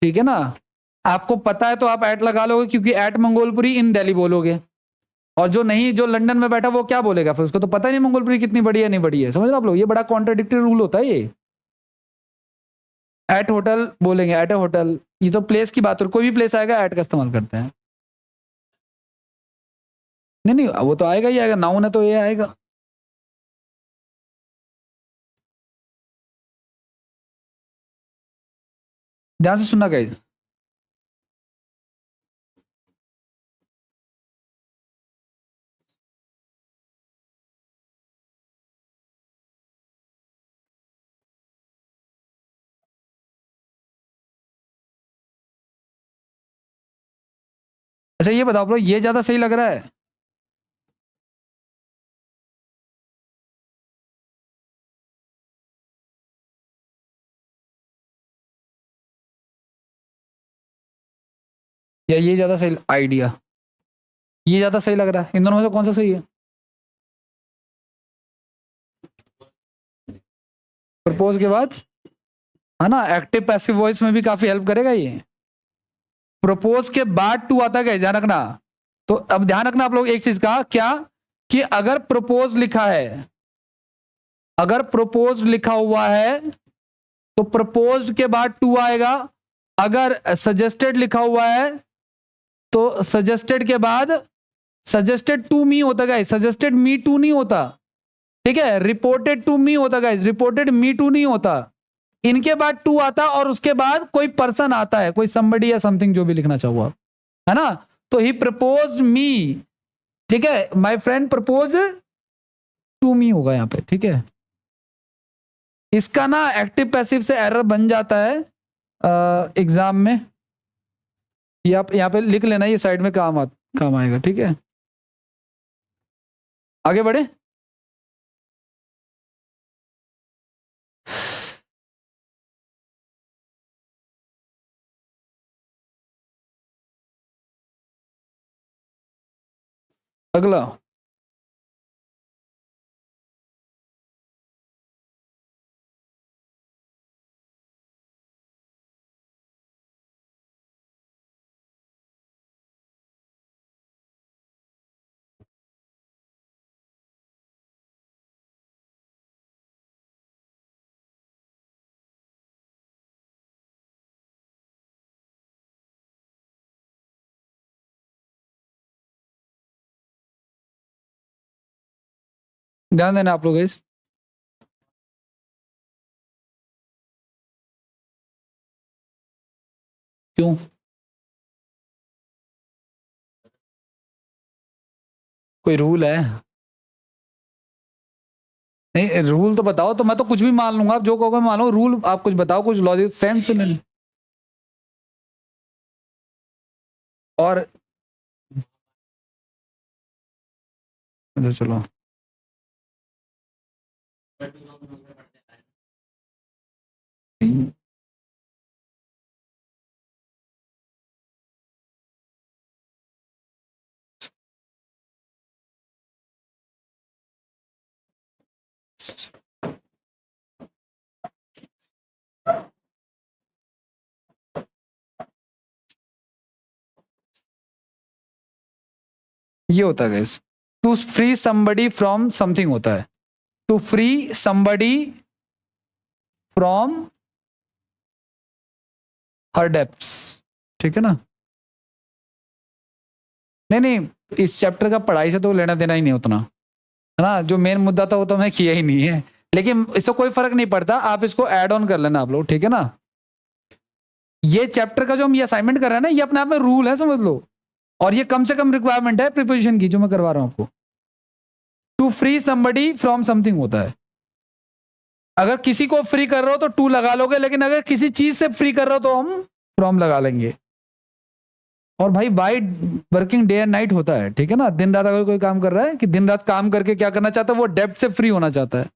ठीक है ना। आपको पता है तो आप ऐट लगा लोगे, क्योंकि ऐट मंगोलपुरी इन दिल्ली बोलोगे, और जो नहीं, जो लंदन में बैठा वो क्या बोलेगा, फिर उसको तो पता ही नहीं मंगोलपुरी कितनी बड़ी है नहीं बड़ी है, समझ रहे हो आप लोग, ये बड़ा कॉन्ट्राडिक्टरी रूल होता है ये। एट होटल बोलेंगे, एट ए होटल, ये तो प्लेस की बात है, कोई भी प्लेस आएगा एट का इस्तेमाल करते हैं। नहीं नहीं, वो तो आएगा ही आएगा, नाउन है तो ये आएगा। ध्यान से सुनना गाइस। अच्छा ये बताओ आप लोग, ये ज्यादा सही लग रहा है, या ये ज्यादा सही आइडिया, ये ज्यादा सही लग रहा है, इन दोनों में से कौन सा सही है? प्रपोज के बाद, है ना, एक्टिव पैसिव वॉइस में भी काफी हेल्प करेगा ये। प्रपोज के बाद टू आता है, ध्यान रखना। तो अब ध्यान रखना आप लोग एक चीज का, क्या, कि अगर प्रपोज लिखा है, अगर प्रपोज लिखा हुआ है तो प्रपोज के बाद टू आएगा। अगर सजेस्टेड लिखा हुआ है तो सजेस्टेड के बाद, सजेस्टेड टू मी होता है, सजेस्टेड मी टू नहीं होता, ठीक है, रिपोर्टेड टू मी होता है, रिपोर्टेड मी टू नहीं होता। इनके बाद टू आता और उसके बाद कोई पर्सन आता है, कोई somebody या समथिंग, जो भी लिखना चाहो आप, है ना। तो ही प्रपोज मी, ठीक है, my friend propose to me होगा यहाँ पे, ठीक है। इसका ना एक्टिव पैसिव से एरर बन जाता है एग्जाम में, ये आप यहाँ पे लिख लेना, ये साइड में काम आएगा, ठीक है। आगे बढ़े। अगला, ध्यान देना आप लोग इस क्यों? कोई रूल है? नहीं, रूल तो बताओ। तो मैं तो कुछ भी मान लूंगा, आप जो कहोगे मान लो। रूल आप कुछ बताओ, कुछ लॉजिक सेंस नहीं। और अच्छा चलो, ये होता है guys, to free somebody from something होता है। To free somebody from her depths, ठीक है ना? नहीं नहीं, इस चैप्टर का पढ़ाई से तो लेना देना ही नहीं उतना, है ना? जो मेन मुद्दा था वो तो मैं किया ही नहीं है, लेकिन इससे कोई फर्क नहीं पड़ता। आप इसको ऐड ऑन कर लेना आप लोग, ठीक है ना? ये चैप्टर का जो हम ये असाइनमेंट कर रहे हैं ना, ये अपने आप में रूल है, समझ लो। और ये कम से कम रिक्वायरमेंट है प्रीपोजिशन की, जो मैं करवा रहा हूं आपको। To free somebody from something होता है। अगर किसी को फ्री कर रहे हो तो टू लगा लोगे, लेकिन अगर किसी चीज से फ्री कर रहे हो तो हम फ्रॉम लगा लेंगे। और भाई by working day and night होता है, ठीक है ना? दिन रात अगर कोई काम कर रहा है, कि दिन रात काम करके क्या करना चाहता है, वो डेब्ट से फ्री होना चाहता है।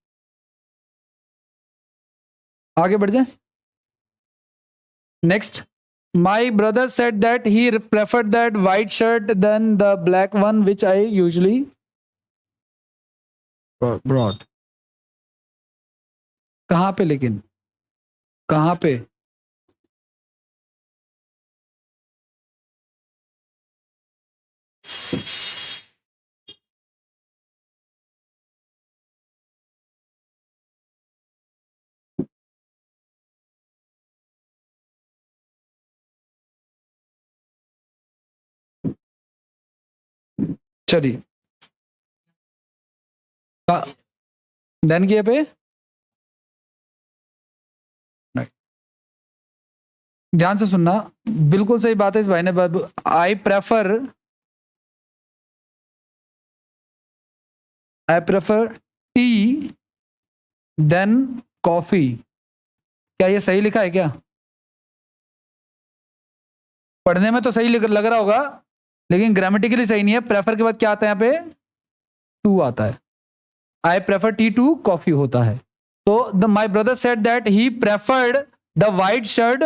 आगे बढ़ जाए। Next, my brother said that he preferred that white shirt than the black one which I usually brought. कहां पे, लेकिन कहां पे? चलिए, देन किए पे ध्यान से सुनना, बिल्कुल सही बात है इस भाई ने। I prefer tea than coffee. क्या ये सही लिखा है क्या? पढ़ने में तो सही लग रहा होगा, लेकिन ग्रामेटिकली सही नहीं है। प्रेफर के बाद क्या आता है यहाँ पे? टू आता है। I prefer tea to coffee होता है। तो the my brother said that he preferred the white shirt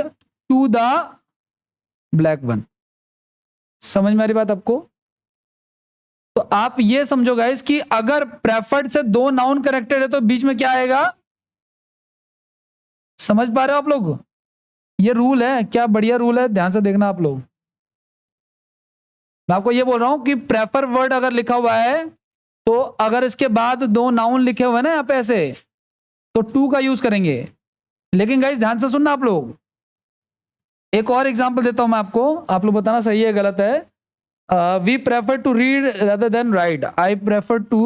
to the black one. समझ में आ रही बात आपको? तो आप ये समझो गाइस कि अगर प्रेफर्ड से दो नाउन कनेक्टेड है तो बीच में क्या आएगा? समझ पा रहे हो आप लोग? ये रूल है, क्या बढ़िया रूल है, ध्यान से देखना आप लोग। मैं आपको ये बोल रहा हूं कि प्रेफर वर्ड अगर लिखा हुआ है, तो अगर इसके बाद दो नाउन लिखे हुए ना यहाँ पे ऐसे, तो टू का यूज करेंगे। लेकिन गाइस ध्यान से सुनना आप लोग, एक और एग्जांपल देता हूं मैं आपको, आप लोग बताना सही है गलत है। We prefer to read rather than write. I prefer to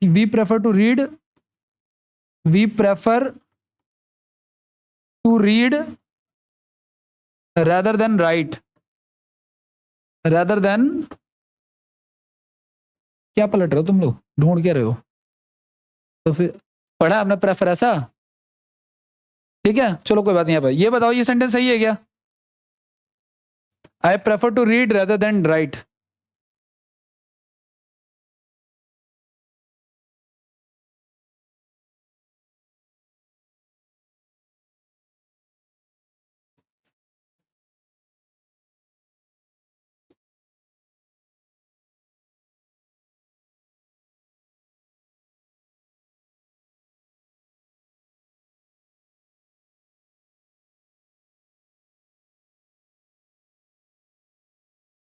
we prefer to read we prefer to read rather than write. rather than, क्या पलट रहे हो तुम लोग, ढूंढ क्या रहे हो? तो फिर पढ़ा आपने प्रेफर ऐसा, ठीक है? चलो कोई बात नहीं है भाई। ये बताओ, ये सेंटेंस सही है क्या? I prefer to read rather than write.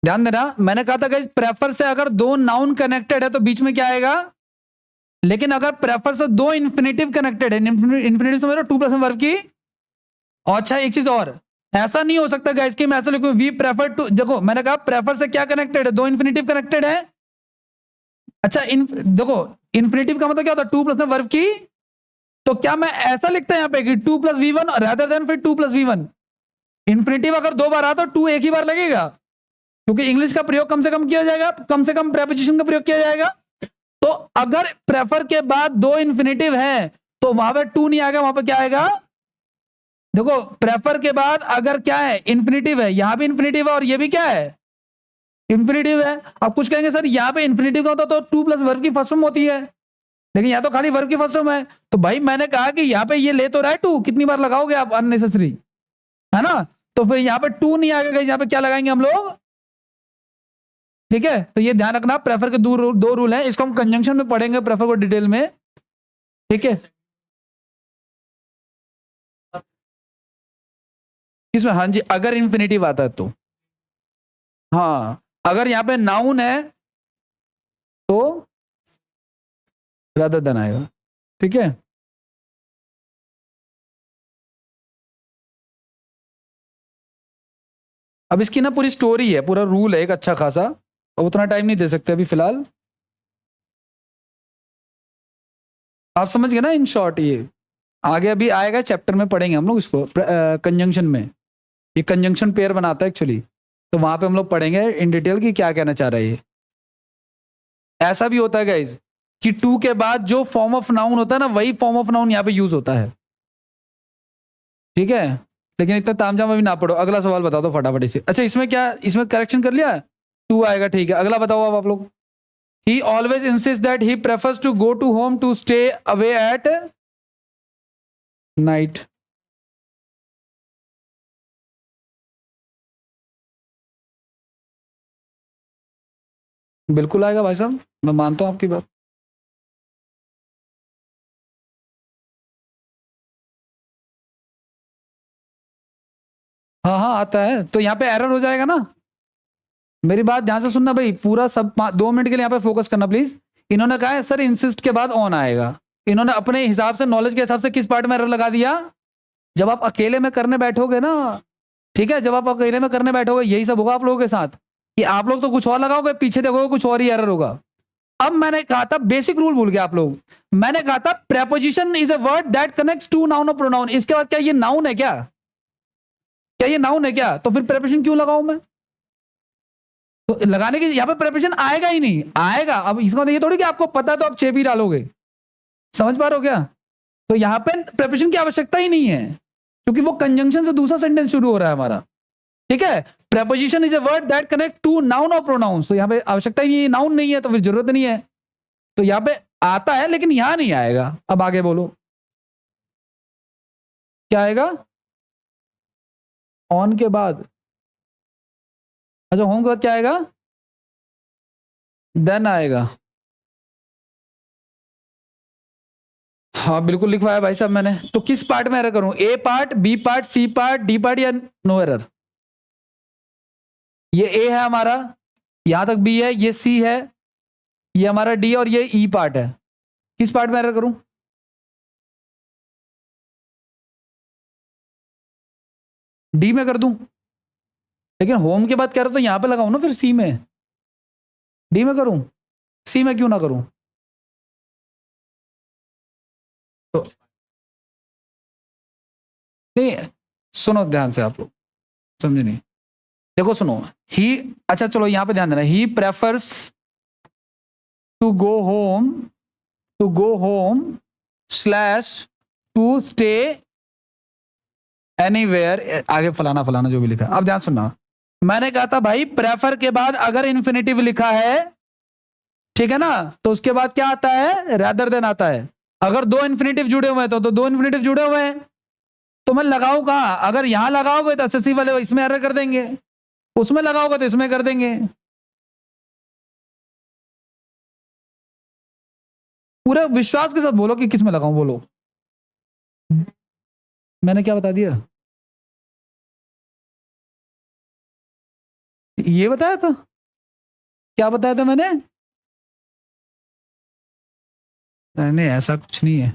ध्यान देना, मैंने कहा था गाइस प्रेफर से अगर दो नाउन कनेक्टेड है तो बीच में क्या आएगा? लेकिन अगर प्रेफर से दो इंफिनिटिव कनेक्टेड है, इंफिनिटिव समझ रहे हो, टू प्लस वर्ब की। और अच्छा एक चीज और, ऐसा नहीं हो सकता गाइस कि मैं ऐसा लिखूं वी प्रेफर टू। देखो मैंने कहा प्रेफर से क्या कनेक्टेड है? दो इंफिनिटिव कनेक्टेड है। अच्छा देखो, इंफिनिटिव का मतलब क्या होता है? टू प्लस में वर्ब की। तो क्या मैं ऐसा लिखता है यहाँ पे कि two plus V one rather than फिर two plus V one? Infinitive अगर 2 बार आ तो टू एक ही बार लगेगा, क्योंकि इंग्लिश का प्रयोग कम से कम किया जाएगा, कम से कम प्रेपोजिशन का प्रयोग किया जाएगा। तो अगर प्रेफर के बाद 2 इन्फिनेटिव है तो वहां पे टू नहीं आएगा, वहां पे क्या आएगा? देखो प्रेफर के बाद अगर क्या है, इन्फिनेटिव है, यहां भी इन्फिनेटिव है और ये भी क्या है, इन्फिनेटिव है। अब कुछ कहेंगे सर यहाँ पे इन्फिनेटिव का होता तो टू प्लस वर्ब की फर्स्ट फॉर्म होती है, लेकिन यहाँ तो खाली वर्ब की फर्स्ट फॉर्म है। तो भाई मैंने कहा कि यहाँ पे ये ले तो रहा है टू, कितनी बार लगाओगे आप अननेसेसरी, है ना? तो फिर यहाँ पे टू नहीं आएगा, यहाँ पे क्या लगाएंगे हम लोग? ठीक है, तो ये ध्यान रखना, प्रेफर के दो रूल हैं, इसको हम कंजंक्शन में पढ़ेंगे प्रेफर को डिटेल में। ठीक है, किसमें? हाँ जी, अगर इन्फिनेटिव आता है तो। हाँ, अगर यहाँ पे नाउन है तो रादर देन आएगा। ठीक है, अब इसकी ना पूरी स्टोरी है, पूरा रूल है एक अच्छा खासा, और उतना टाइम नहीं दे सकते अभी फिलहाल। आप समझ गए ना इन शॉर्ट? ये आगे अभी आएगा चैप्टर में, पढ़ेंगे हम लोग इसको कंजंक्शन में। ये कंजंक्शन पेयर बनाता है एक्चुअली, तो वहां पे हम लोग पढ़ेंगे इन डिटेल कि क्या कहना चाह रहा है ये। ऐसा भी होता है गाइज कि टू के बाद जो फॉर्म ऑफ नाउन होता है ना, वही फॉर्म ऑफ नाउन यहाँ पे यूज होता है। ठीक है, लेकिन इतना तामझाम अभी ना पढ़ो। अगला सवाल बता दो फटाफट इसे। अच्छा, इसमें क्या, इसमें करेक्शन कर लिया, टू आएगा। ठीक है, अगला बताओ अब आप लोग। He always insist that he prefers to go to home to stay away at night. बिल्कुल आएगा भाई साहब, मैं मानता हूं आपकी बात। हाँ हाँ आता है, तो यहाँ पे एरर हो जाएगा ना। मेरी बात ध्यान से सुनना भाई, पूरा सब 2 मिनट के लिए यहाँ पे फोकस करना प्लीज। इन्होंने कहा है सर इंसिस्ट के बाद ऑन आएगा, इन्होंने अपने हिसाब से, नॉलेज के हिसाब से किस पार्ट में एरर लगा दिया? जब आप अकेले में करने बैठोगे ना, ठीक है, जब आप अकेले में करने बैठोगे यही सब होगा आप लोगों के साथ, कि आप लोग तो कुछ और लगाओगे, पीछे देखोगे कुछ और ही एरर होगा। अब मैंने कहा था, बेसिक रूल भूल गए आप लोग, मैंने कहा था preposition is a word that connects to noun और प्रोनाउन। इसके बाद क्या ये नाउन है क्या? क्या ये नाउन है क्या? तो फिर प्रेपोजिशन क्यों लगाऊं मैं? तो लगाने की यहां पे प्रेपोजिशन आएगा ही नहीं, आएगा। अब इसका मतलब ये थोड़ी कि आपको पता तो आप चेप ही डालोगे, समझ पा रहे हो क्या? तो यहां पे प्रेपोजिशन की आवश्यकता ही नहीं है, क्योंकि वो कंजंक्शन से दूसरा सेंटेंस शुरू हो रहा है हमारा। ठीक है, preposition is a word that connect to noun और प्रोनाउंस, तो यहां पे आवश्यकता ही नहीं है, नाउन नहीं है तो फिर जरूरत नहीं है। तो यहां पे आता है लेकिन यहां नहीं आएगा। अब आगे बोलो क्या आएगा? ऑन के बाद, अच्छा होम के बाद क्या आएगा? देन आएगा। हाँ बिल्कुल लिखवाया भाई साहब मैंने। तो किस पार्ट में एरर करूं? A part, B part, C part, D part, या नो एरर? ये ए है हमारा, यहां तक बी है, ये सी है, ये हमारा डी, और ये ई पार्ट है। किस पार्ट में एरर करूं? डी में कर दूं, लेकिन होम के बाद कह रहा तो यहां पे लगाऊं ना फिर सी में। डी में करूं, सी में क्यों ना करूं? तो नहीं, सुनो ध्यान से आप लोग, समझे नहीं? देखो सुनो, ही, अच्छा चलो यहां पे ध्यान देना, he prefers to go home, to go home slash to stay anywhere, आगे फलाना फलाना जो भी लिखा। अब ध्यान सुनना, मैंने कहा था भाई प्रेफर के बाद अगर इन्फिनेटिव लिखा है, ठीक है ना, तो उसके बाद क्या आता है? रादर देन आता है। अगर 2 इन्फिनेटिव जुड़े हुए हैं तो 2 इन्फिनेटिव जुड़े हुए हैं, तो मैं लगाऊं कहां? अगर यहां लगाओगे तो एसएससी वाले इसमें एरर कर देंगे, उसमें लगाओगे तो इसमें कर देंगे। पूरे विश्वास के साथ बोलो कि किस में लगाऊं, बोलो। मैंने क्या बता दिया? ये बताया था? क्या बताया था मैंने? नहीं ऐसा कुछ नहीं है,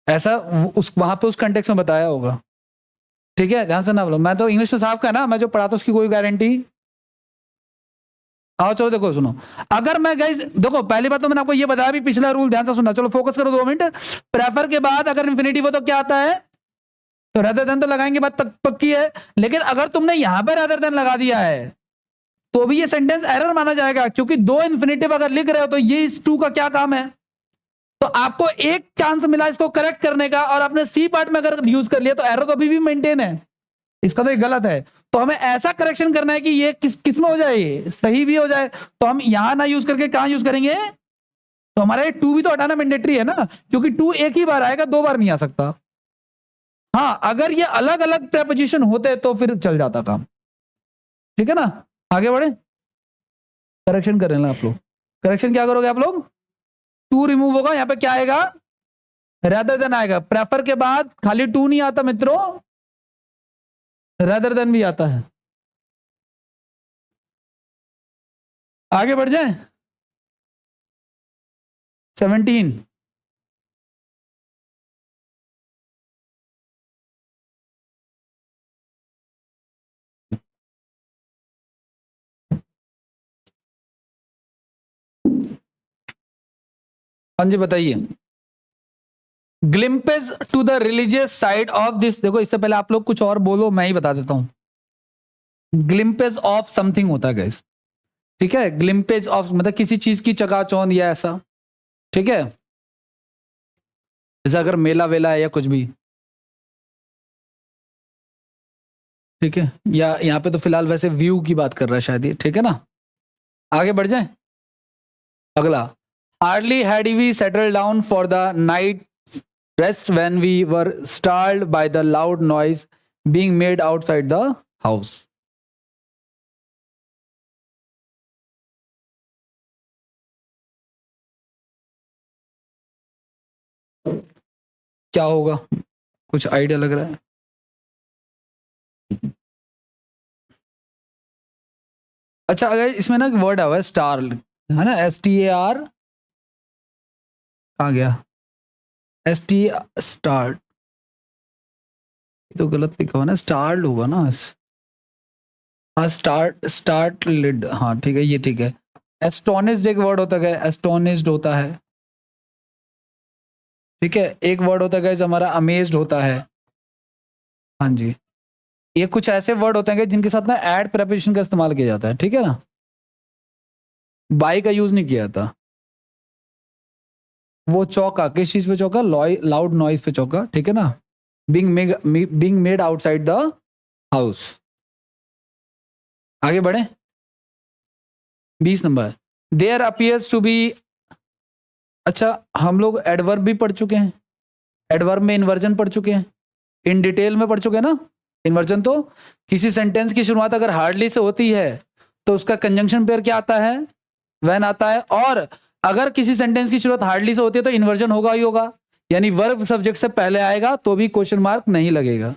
ऐसा उस वहां पे उस कंटेक्स्ट में बताया होगा। ठीक है, ध्यान से ना बोलो, मैं तो इंग्लिश में साफ का ना, मैं जो पढ़ाता उसकी कोई गारंटी। आओ चलो देखो सुनो, अगर मैं गाइस देखो, पहली बात तो मैंने आपको ये बताया भी, पिछला रूल ध्यान से सुनना, चलो फोकस करो 2 मिनट। प्रेफर के बाद अगर इंफिनिटिव हो तो क्या आता है? तो रेदर देन तो लगाएंगे, बात तक पक्की है। लेकिन अगर तुमने यहां पर रेदर देन लगा दिया है तो भी ये सेंटेंस एरर माना जाएगा, क्योंकि दो इन्फिनेटिव अगर लिख रहे हो तो ये इस टू का क्या काम है। तो आपको एक चांस मिला इसको करेक्ट करने का, और आपने सी पार्ट में अगर यूज कर लिया तो एरर तो अभी भी मेंटेन है, इसका तो ये गलत है। तो हमें ऐसा करेक्शन करना है कि ये किस में हो जाए, ये सही भी हो जाए। तो हम यहां ना यूज करके कहां यूज करेंगे, तो हमारा ये टू भी तो हटाना मैंडेटरी है ना, क्योंकि टू एक ही बार आएगा, दो बार नहीं आ सकता। हाँ, अगर ये अलग अलग प्रेपोजिशन होते तो फिर चल जाता काम, ठीक है ना। आगे बढ़े, करेक्शन कर लेना आप लोग। करेक्शन क्या करोगे आप लोग, टू रिमूव होगा, यहां पे क्या आएगा, रेदर देन आएगा। प्रेफर के बाद खाली टू नहीं आता मित्रों, रेदर देन भी आता है। आगे बढ़ जाए, 17। हाँ जी बताइए। Glimpses to the religious side of this, देखो इससे पहले आप लोग कुछ और बोलो, मैं ही बता देता हूं। ग्लिम्पेज ऑफ समथिंग होता है गाइस, ठीक है। ग्लिम्पेज ऑफ मतलब किसी चीज की चकाचौंध या ऐसा, ठीक है। जैसे अगर मेला वेला है या कुछ भी, ठीक है। या यहाँ पे तो फिलहाल वैसे व्यू की बात कर रहा है शायद ये, ठीक है ना। आगे बढ़ जाए, अगला। Hardly had we settle down for the night rest when we were startled by the loud noise being made outside the house. क्या होगा, कुछ आइडिया लग रहा है। अच्छा, अगर इसमें ना वर्ड आया हुआ है स्टार, है ना, STAR, कहाँ गया, ST स्टार्ट, तो गलत लिखा हुआ ना, स्टार्ड होगा ना। हाँ, स्टार्ट लिड, हाँ ठीक है, ये ठीक है। एस्टोनिस्ड एक वर्ड होता है, एस्टोनिस्ड होता है, ठीक है। एक वर्ड होता है हमारा अमेज्ड होता है, हाँ जी। ये कुछ ऐसे वर्ड होते हैं जिनके साथ ना एड प्रेपोजिशन का इस्तेमाल किया जाता है, ठीक है ना। बाई का यूज नहीं किया था। वो चौका, किस चीज पे चौका, लाउड नॉइज पे चौका, ठीक है ना। Being made outside the house. आगे बढ़े, 20 number. There appears to be, अच्छा हम लोग एडवर्ब भी पढ़ चुके हैं, एडवर्ब में इन्वर्जन पढ़ चुके हैं, इन डिटेल में पढ़ चुके हैं ना। इन्वर्जन तो किसी सेंटेंस की शुरुआत अगर हार्डली से होती है तो उसका कंजंक्शन पेयर क्या आता है, व्हेन आता है। और अगर किसी सेंटेंस की शुरुआत हार्डली से होती है तो इन्वर्जन होगा ही होगा, यानी वर्ब सब्जेक्ट से पहले आएगा तो भी क्वेश्चन मार्क नहीं लगेगा,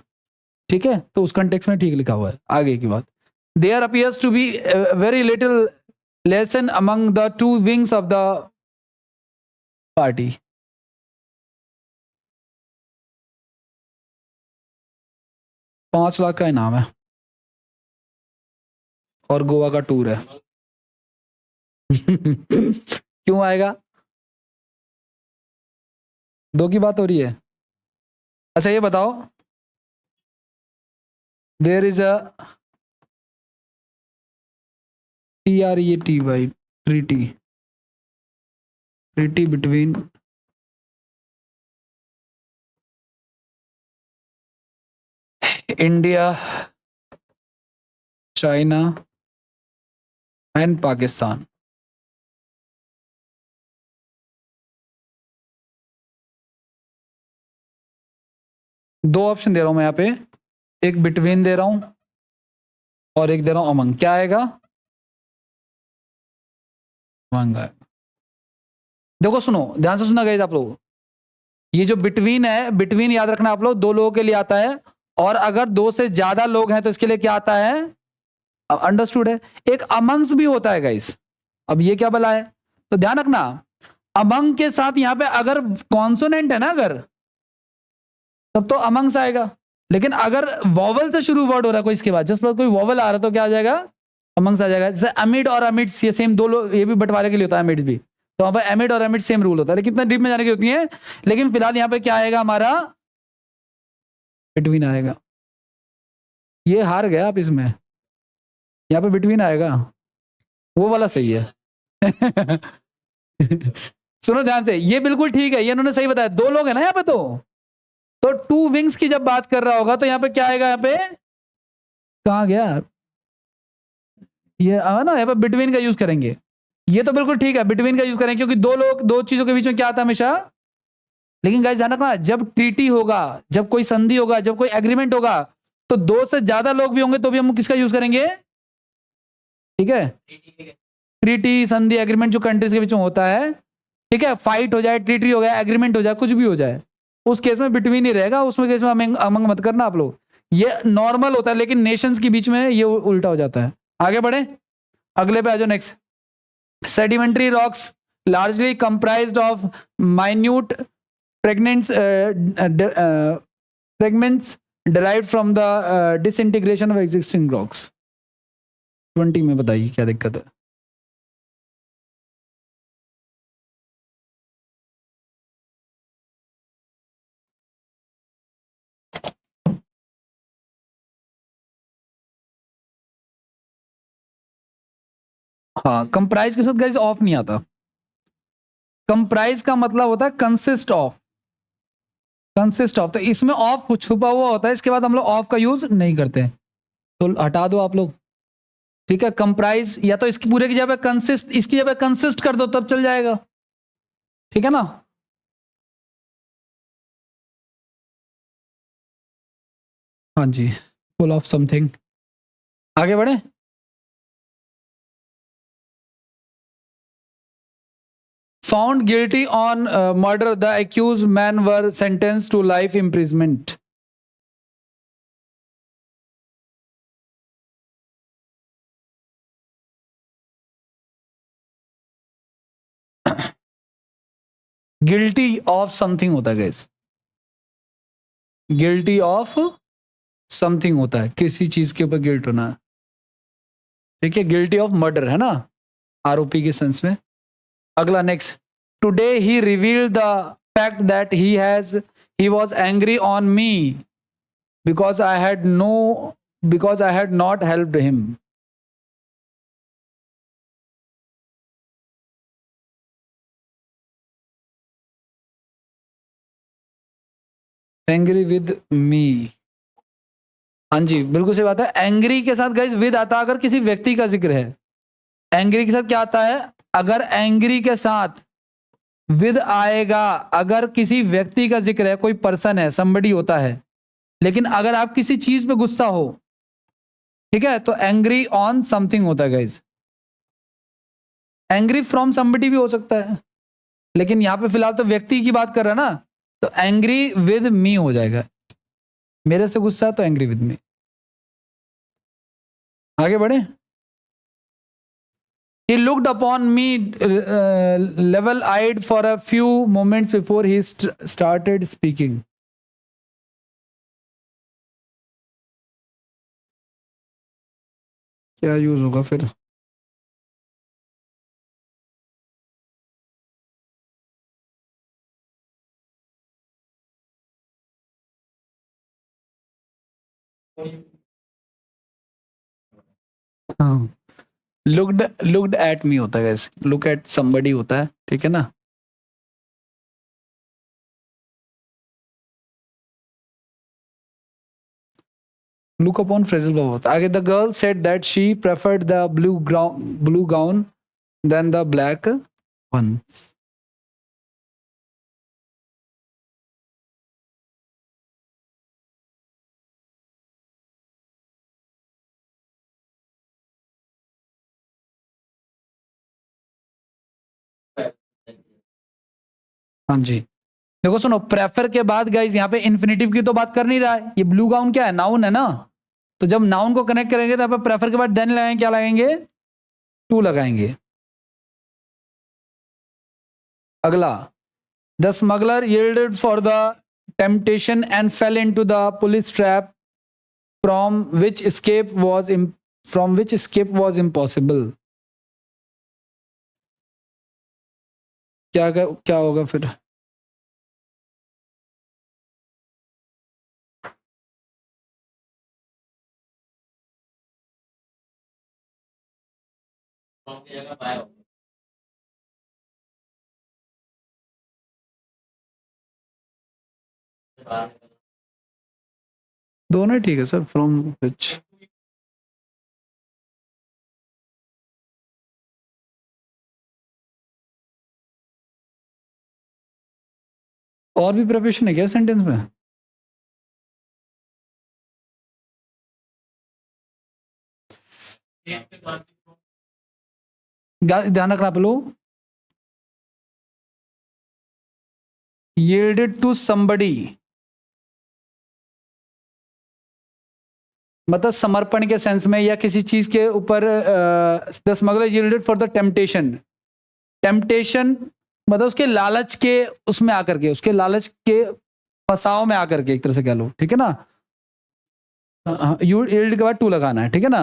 ठीक है। तो उस कंटेक्स्ट में ठीक लिखा हुआ है। आगे की बात, there appears to be very little lesson among the two wings of the party. $5 lakh का इनाम है और गोवा का टूर है। क्यों आएगा, दो की बात हो रही है। अच्छा ये बताओ, there is a TREATY treaty between India, China and Pakistan. दो ऑप्शन दे रहा हूं मैं यहाँ पे, एक बिटवीन दे रहा हूं और एक दे रहा हूं अमंग। क्या आएगा, अमंग आएगा। देखो सुनो, ध्यान से सुना गाइस आप लोग, ये जो बिटवीन है, बिटवीन याद रखना आप लोग, दो लोगों के लिए आता है, और अगर दो से ज्यादा लोग हैं तो इसके लिए क्या आता है, अंडरस्टूड है। एक अमंग्स भी होता है गाइस, अब ये क्या भला है, तो ध्यान रखना, अमंग के साथ यहां पे अगर कॉन्सोनेंट है ना अगर, तब तो अमंग्स आएगा। लेकिन अगर वॉवल से शुरू वर्ड हो रहा है कोई, इसके बाद जस्ट कोई वॉवल आ रहा है तो क्या आ जाएगा, अमंग्स आ जाएगा। जैसे अमिड और अमिड्स, ये सेम, दो लोग, ये भी बंटवारे के लिए होता है, अमिड्स भी। तो वहां पर एमिड और एमिड सेम रूल होता है, लेकिन इतना डीप में जाने की होती है। लेकिन फिलहाल यहाँ पे क्या आएगा हमारा, बिटवीन आएगा। ये हार गया आप इसमें, यहाँ पे बिटवीन आएगा, वो वाला सही है। सुनो ध्यान से, ये बिल्कुल ठीक है, ये इन्होंने सही बताया, दो लोग हैं ना यहाँ पे, तो टू विंग्स की जब बात कर रहा होगा तो यहाँ पे क्या आएगा, यहाँ पे कहाँ गया ये ना, यहाँ पे बिटवीन का यूज करेंगे। ये तो बिल्कुल ठीक है, बिटवीन का यूज करेंगे, क्योंकि दो लोग, दो चीजों के बीच में क्या आता है हमेशा। लेकिन गाइस ध्यान रखना, जब ट्रीटी होगा, जब कोई संधि होगा, जब कोई एग्रीमेंट होगा, तो दो से ज्यादा लोग भी होंगे तो भी हम किसका यूज करेंगे, ठीक है, ट्रीटी, संधि, एग्रीमेंट जो कंट्रीज के बीच में होता है, ठीक है, फाइट हो जाए, ट्रीटी हो जाए, एग्रीमेंट हो जाए, कुछ भी हो जाए, उस केस में बिटवीन ही रहेगा, उसमें केस में अमंग अमंग मत करना आप लोग, ये नॉर्मल होता है, लेकिन नेशंस के बीच में ये उल्टा हो जाता है। आगे बढ़े, अगले पे आ जाओ, next. Sedimentary rocks largely comprised of minute fragments fragments derived from the disintegration of existing rocks। 20 में बताइए क्या दिक्कत है। हाँ, कंप्राइज के साथ गाइस ऑफ नहीं आता। कंप्राइज का मतलब होता है कंसिस्ट ऑफ, कंसिस्ट ऑफ, तो इसमें ऑफ छुपा हुआ होता है, इसके बाद हम लोग ऑफ का यूज नहीं करते, तो हटा दो आप लोग, ठीक है। कंप्राइज या तो इसकी पूरे की जगह कंसिस्ट, इसकी जगह कंसिस्ट कर दो तब चल जाएगा, ठीक है ना। हाँ जी, फुल ऑफ समथिंग। आगे बढ़े, found guilty on murder the accuse man were sentence to life imprisonment. Guilty of something होता है गाइस, गिल्टी ऑफ समथिंग होता है, किसी चीज के ऊपर गिल्ट होना है, ठीक है। गिल्टी ऑफ मर्डर है ना, आरोपी के सेंस में। अगला next, today he revealed the fact that he was angry on me because I had not helped him. Angry with me, हाँ जी बिल्कुल सही बात है। एंग्री के साथ गाइस विद आता अगर किसी व्यक्ति का जिक्र है, एंग्री के साथ क्या आता है, अगर एंग्री के साथ विद आएगा, अगर किसी व्यक्ति का जिक्र है, कोई पर्सन है, समबडी होता है, लेकिन अगर आप किसी चीज पे गुस्सा हो, ठीक है, तो एंग्री ऑन समथिंग होता है गाइस। एंग्री फ्रॉम समबडी भी हो सकता है, लेकिन यहां पे फिलहाल तो व्यक्ति की बात कर रहा है ना, तो एंग्री विद मी हो जाएगा, मेरे से गुस्सा है तो एंग्री विद मी। आगे बढ़े, he looked upon me level eyed for a few moments before he started speaking। क्या यूज होगा फिर, हाँ, लुक्ड एट मी होता है गाइस, लुक एट समबडी होता है, ठीक है ना। लुक अपॉन फ्रेजल वर्ब होता है। आगे, the girl said that she preferred the blue gown than the black ones. हाँ जी, देखो सुनो, प्रेफर के बाद गाइस यहाँ पे इन्फिनेटिव की तो बात कर नहीं रहा है, ये ब्लू गाउन क्या है, नाउन है ना, तो जब नाउन को कनेक्ट करेंगे तो यहाँ पे प्रेफर के बाद देन लगाएंगे, क्या लगाएंगे, टू लगाएंगे। अगला, the smuggler yielded for the temptation and fell into the police trap from which escape was impossible। क्या होगा फिर, दोनों ही ठीक है सर, फ्रॉम विच। और भी प्रिपरेशन है क्या सेंटेंस में? ध्यान रखना आप लोग, yielded to somebody मतलब समर्पण के सेंस में, या किसी चीज के ऊपर the smuggler yielded for the temptation. Temptation मतलब उसके लालच के, उसमें आकर के, उसके लालच के फसाव में आकर के, एक तरह से कह लो, ठीक है ना। यू यील्ड के बाद टू लगाना है, ठीक है ना।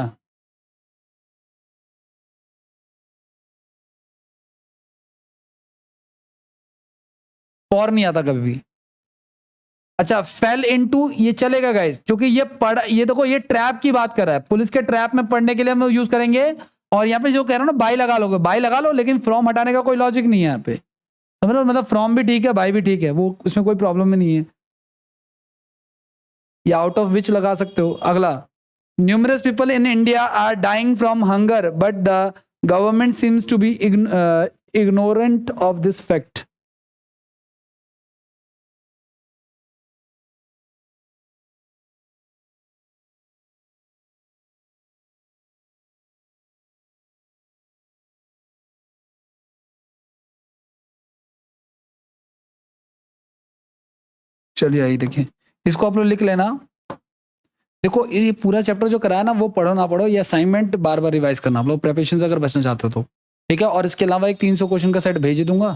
फॉर नहीं आता कभी भी। अच्छा, फेल इनटू ये चलेगा गाइस, क्योंकि ये पढ़, ये देखो ये ट्रैप की बात कर रहा है, पुलिस के ट्रैप में पढ़ने के लिए हम यूज करेंगे। और यहाँ पे जो कह रहा हूं ना, बाई लगा लोगे, बाई लगा लो, लेकिन फ्रॉम हटाने का कोई लॉजिक नहीं है यहाँ पे, समझ लो। मतलब फ्रॉम भी ठीक है, बाई भी ठीक है, वो उसमें कोई प्रॉब्लम नहीं है। या आउट ऑफ विच लगा सकते हो। अगला, numerous people in India are dying from hunger but the government seems to be ignorant of this fact. चलिए आइए देखिए, इसको आप लोग लिख लेना। देखो ये पूरा चैप्टर जो कराया ना, वो पढ़ो ना पढ़ो, ये असाइनमेंट बार बार रिवाइज करना आप लोग, प्रिपरेशन से अगर बचना चाहते हो तो, ठीक है। और इसके अलावा एक 300 क्वेश्चन का सेट भेज दूंगा,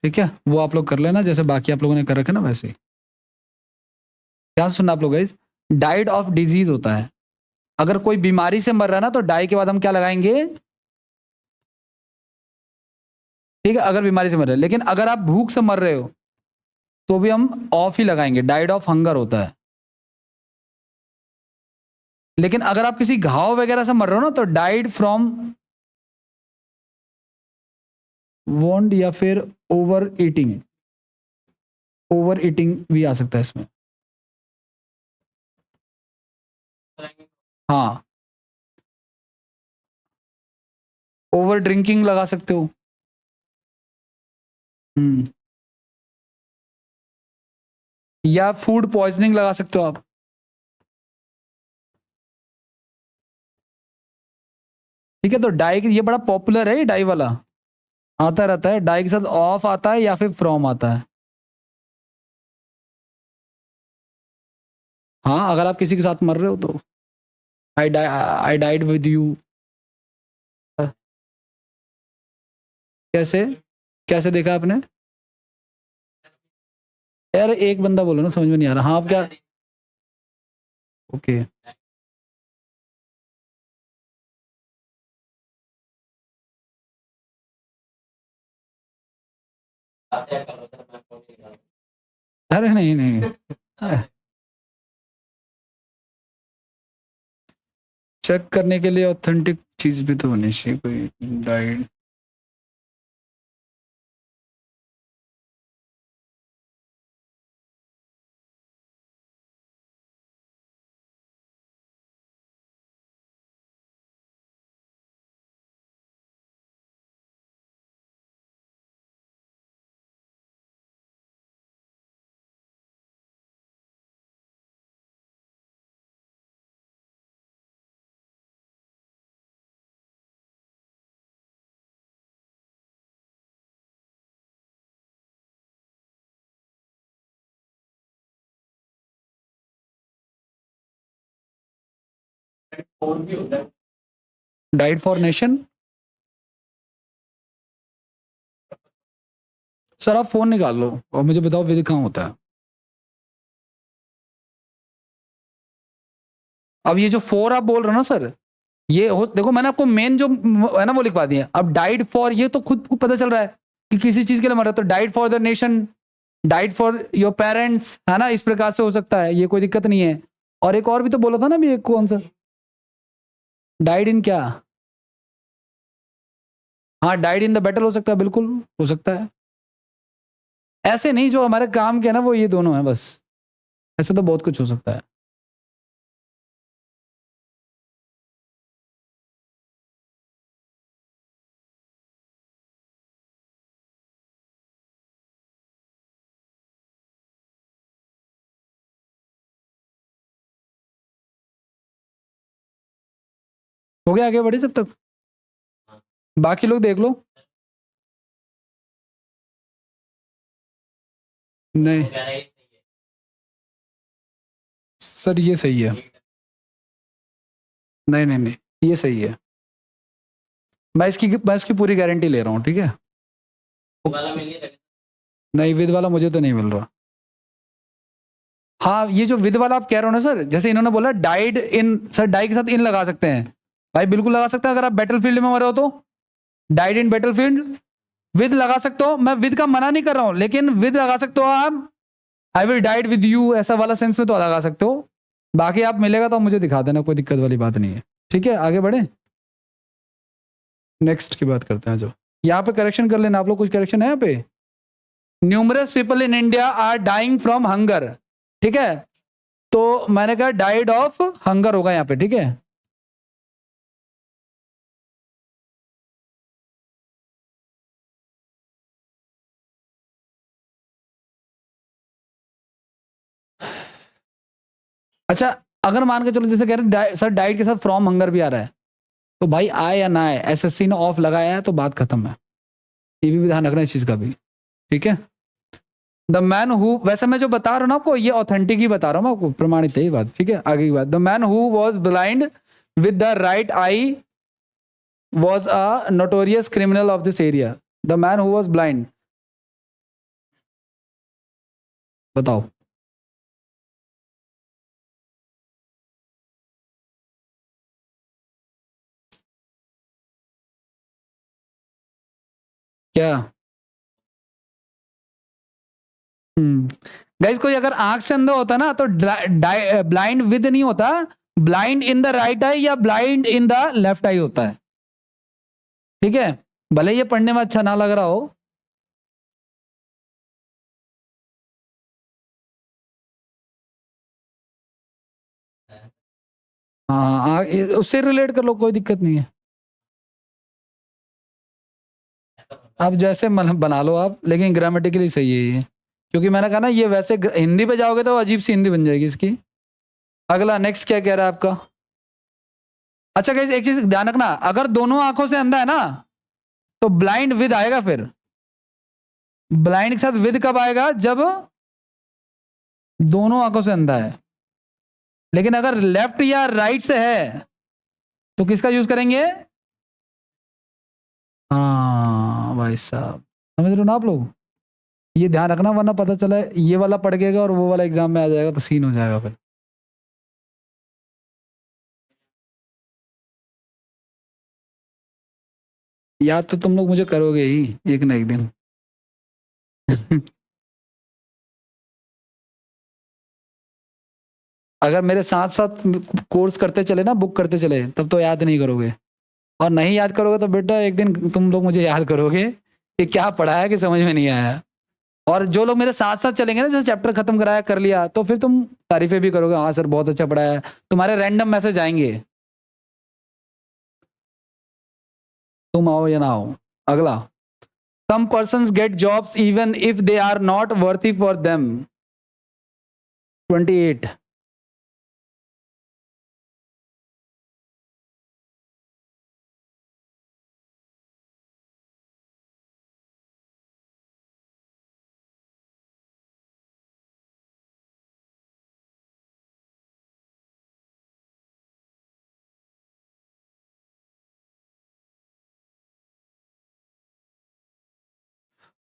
ठीक है, वो आप लोग कर लेना जैसे बाकी आप लोगों ने कर रखे ना वैसे। ध्यान से सुनना आप लोग गाइस, डाइड ऑफ डिजीज होता है। अगर कोई बीमारी से मर रहा है ना, तो डाई के बाद हम क्या लगाएंगे, ठीक है, अगर बीमारी से मर रहे हैं। लेकिन अगर आप भूख से मर रहे हो तो भी हम ऑफ ही लगाएंगे, डाइड ऑफ हंगर होता है। लेकिन अगर आप किसी घाव वगैरह से मर रहे हो ना, तो डाइड फ्रॉम वोंड, या फिर ओवर ईटिंग, ओवर ईटिंग भी आ सकता है इसमें। हाँ, ओवर ड्रिंकिंग लगा सकते हो। हम्म, या फूड पॉइजनिंग लगा सकते हो आप। ठीक है, तो डाई, ये बड़ा पॉपुलर है ये डाई वाला, आता रहता है। डाई के साथ ऑफ आता है या फिर फ्रॉम आता है। हाँ, अगर आप किसी के साथ मर रहे हो तो आई डाइड विद यू। कैसे, कैसे देखा आपने? यार एक बंदा बोलो ना, समझ में नहीं आ रहा। हाँ, आप क्या, ओके। अरे नहीं नहीं, चेक करने के लिए ऑथेंटिक चीज भी तो होनी चाहिए कोई, died. Died for nation. Sir आप फोन निकाल लो और मुझे बताओ विधि कहाँ होता है। अब ये जो फोर आप बोल रहे हो ना सर, ये हो, देखो मैंने आपको मेन जो है ना वो लिखवा दिया। अब डाइड फॉर, ये तो खुद को पता चल रहा है कि किसी चीज के लिए मर रहा है, तो died for the nation, died for your parents, है ना, इस प्रकार से हो सकता है, ये कोई दिक्कत नहीं है। और एक और भी तो बोला था ना, भी एक कौन सा, डाइड इन क्या, हाँ, डाइड इन द बैटल हो सकता है, बिल्कुल हो सकता है। ऐसे नहीं, जो हमारे काम के है ना वो ये दोनों है बस, ऐसे तो बहुत कुछ हो सकता है। हो गया, आगे बढ़े तब तक, बाकी लोग देख लो। नहीं सर, ये सही है। नहीं नहीं नहीं, ये सही है। मैं इसकी पूरी गारंटी ले रहा हूँ, ठीक है। नहीं, विद वाला मुझे तो नहीं मिल रहा। हाँ, ये जो विद वाला आप कह रहे हो ना सर, जैसे इन्होंने बोला डाइड इन, सर डाई के साथ इन लगा सकते हैं भाई, बिल्कुल लगा सकते हैं। अगर आप बैटलफील्ड में मरे हो तो डाइड इन बैटलफील्ड, विद लगा सकते हो। मैं विद का मना नहीं कर रहा हूं, लेकिन विद लगा सकते हो आप। I will died with you, ऐसा वाला सेंस में तो लगा सकते हो। बाकी आप मिलेगा तो मुझे दिखा देना, कोई दिक्कत वाली बात नहीं है। ठीक है, आगे बढ़े, नेक्स्ट की बात करते हैं। जो यहाँ पे करेक्शन कर लेना आप लोग, कुछ करेक्शन है यहाँ पे। Numerous people in India are dying from hunger, ठीक है। तो मैंने कहा डाइड ऑफ हंगर होगा यहाँ पे, ठीक है। अच्छा, अगर मान के चलो जैसे कह रहे हैं सर डाइट के साथ फ्रॉम हंगर भी आ रहा है, तो भाई आए या ना आए, एसएससी ने ऑफ लगाया है तो बात खत्म है। ये भी ध्यान रखना इस चीज का भी, ठीक है। द मैन हु, वैसे मैं जो बता रहा हूँ ना आपको, ये ऑथेंटिक ही बता रहा हूँ आपको, प्रमाणित है ये बात, ठीक है। आगे की बात, the man who was blind with the right I was a notorious criminal of this area. The man who was blind, बताओ। क्या? गाइस, कोई अगर आंख से अंधा होता ना तो ब्लाइंड विद नहीं होता, blind in the right I या ब्लाइंड इन द लेफ्ट आई होता है, ठीक है। भले ये पढ़ने में अच्छा ना लग रहा हो। हाँ, उससे रिलेट कर लो, कोई दिक्कत नहीं है। आप जैसे बना लो आप, लेकिन ग्रामेटिकली सही है ये, क्योंकि मैंने कहा ना ये वैसे हिंदी पे जाओगे तो अजीब सी हिंदी बन जाएगी इसकी। अगला नेक्स्ट क्या कह रहा है आपका। अच्छा गाइस, एक चीज ध्यान रखना, अगर दोनों आंखों से अंधा है ना तो ब्लाइंड विद आएगा। फिर ब्लाइंड के साथ विद कब आएगा, जब दोनों आंखों से अंधा है। लेकिन अगर लेफ्ट या राइट से है तो किसका यूज करेंगे। हाँ भाई साहब, समझ रहे हो ना आप लोग, ये ध्यान रखना, वरना पता चला ये वाला पड़ गएगा और वो वाला एग्जाम में आ जाएगा तो सीन हो जाएगा फिर। याद तो तुम लोग मुझे करोगे ही एक ना एक दिन। अगर मेरे साथ साथ कोर्स करते चले ना, बुक करते चले, तब तो याद नहीं करोगे। और नहीं याद करोगे तो बेटा एक दिन तुम लोग मुझे याद करोगे कि क्या पढ़ा है कि समझ में नहीं आया। और जो लोग मेरे साथ साथ चलेंगे ना, जैसे चैप्टर खत्म कराया कर लिया, तो फिर तुम तारीफें भी करोगे, हाँ सर बहुत अच्छा पढ़ा है। तुम्हारे रैंडम मैसेज आएंगे, तुम आओ या ना आओ। अगला, some persons get jobs even if they are not worthy for them। 28।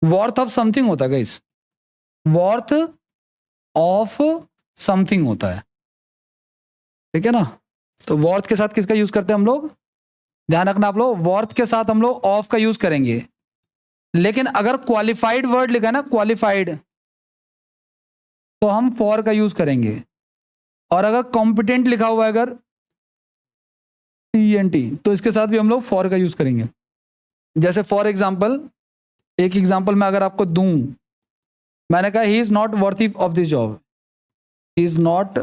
Worth of something होता है गाइस, वर्थ ऑफ समथिंग होता है, ठीक है ना। तो वर्थ के साथ किसका यूज करते हैं हम लोग, ध्यान रखना आप लोग, वर्थ के साथ हम लोग ऑफ का यूज करेंगे। लेकिन अगर क्वालिफाइड वर्ड लिखा है ना, क्वालिफाइड, तो हम फॉर का यूज करेंगे। और अगर कॉम्पिटेंट लिखा हुआ है अगर टी एन टी, तो इसके साथ भी हम लोग फॉर का यूज करेंगे। जैसे फॉर एग्जाम्पल, एक एग्जाम्पल मैं अगर आपको दूं, मैंने कहा he is not worthy of this job, he is not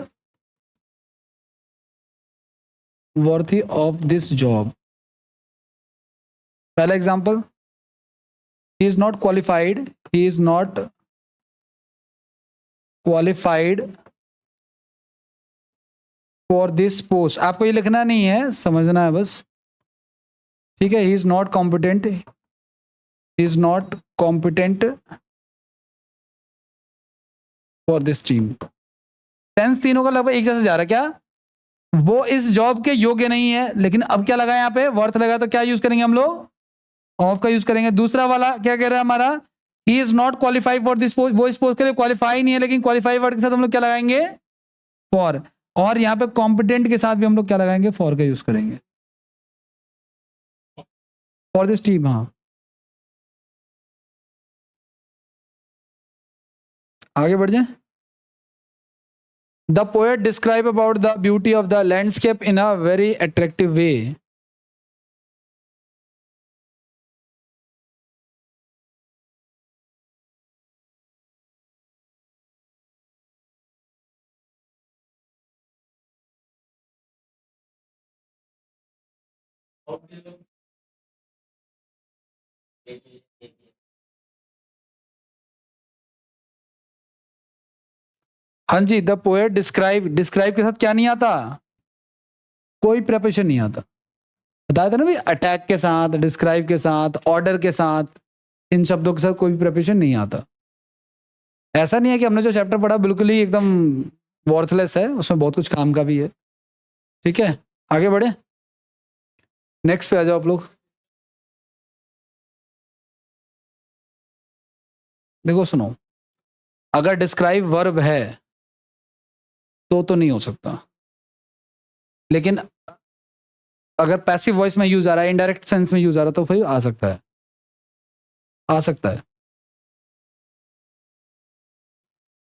worthy of this job. पहला example, he is not qualified, he is not qualified for this post. आपको ये लिखना नहीं है, समझना है बस, ठीक है। He is not competent, he is not competent for this team. Tense तीनों का लगभग एक जैसे जा रहा है। क्या वो इस जॉब के योग्य नहीं है, लेकिन अब क्या लगा यहाँ पे, वर्थ लगा, तो क्या यूज करेंगे हम लोग, ऑफ का यूज करेंगे। दूसरा वाला क्या कह रहा है हमारा, ही is not qualified for this post, वो इस पोस्ट के लिए क्वालिफाई नहीं है, लेकिन क्वालिफाई वर्ड के साथ हम लोग क्या लगाएंगे, फॉर। और यहाँ पे कॉम्पिटेंट के साथ भी हम लोग क्या लगाएंगे, फॉर का यूज करेंगे, फॉर दिस टीम। हाँ, आगे बढ़ जाए। The poet describe about the beauty of the landscape in a very attractive way. हाँ जी, द पोएट डिस्क्राइब, डिस्क्राइब के साथ क्या नहीं आता, कोई प्रेपोजिशन नहीं आता। बताया था ना भाई, अटैक के साथ, डिस्क्राइब के साथ, ऑर्डर के साथ, इन शब्दों के साथ कोई भी प्रेपोजिशन नहीं आता। ऐसा नहीं है कि हमने जो चैप्टर पढ़ा बिल्कुल ही एकदम वर्थलेस है, उसमें बहुत कुछ काम का भी है। ठीक है, आगे बढ़े, नेक्स्ट पे आ जाओ आप लोग। देखो सुनो, अगर डिस्क्राइब वर्ब है तो नहीं हो सकता, लेकिन अगर पैसिव वॉइस में यूज आ रहा है, इनडायरेक्ट सेंस में यूज आ रहा है, तो फिर आ सकता है, आ सकता है।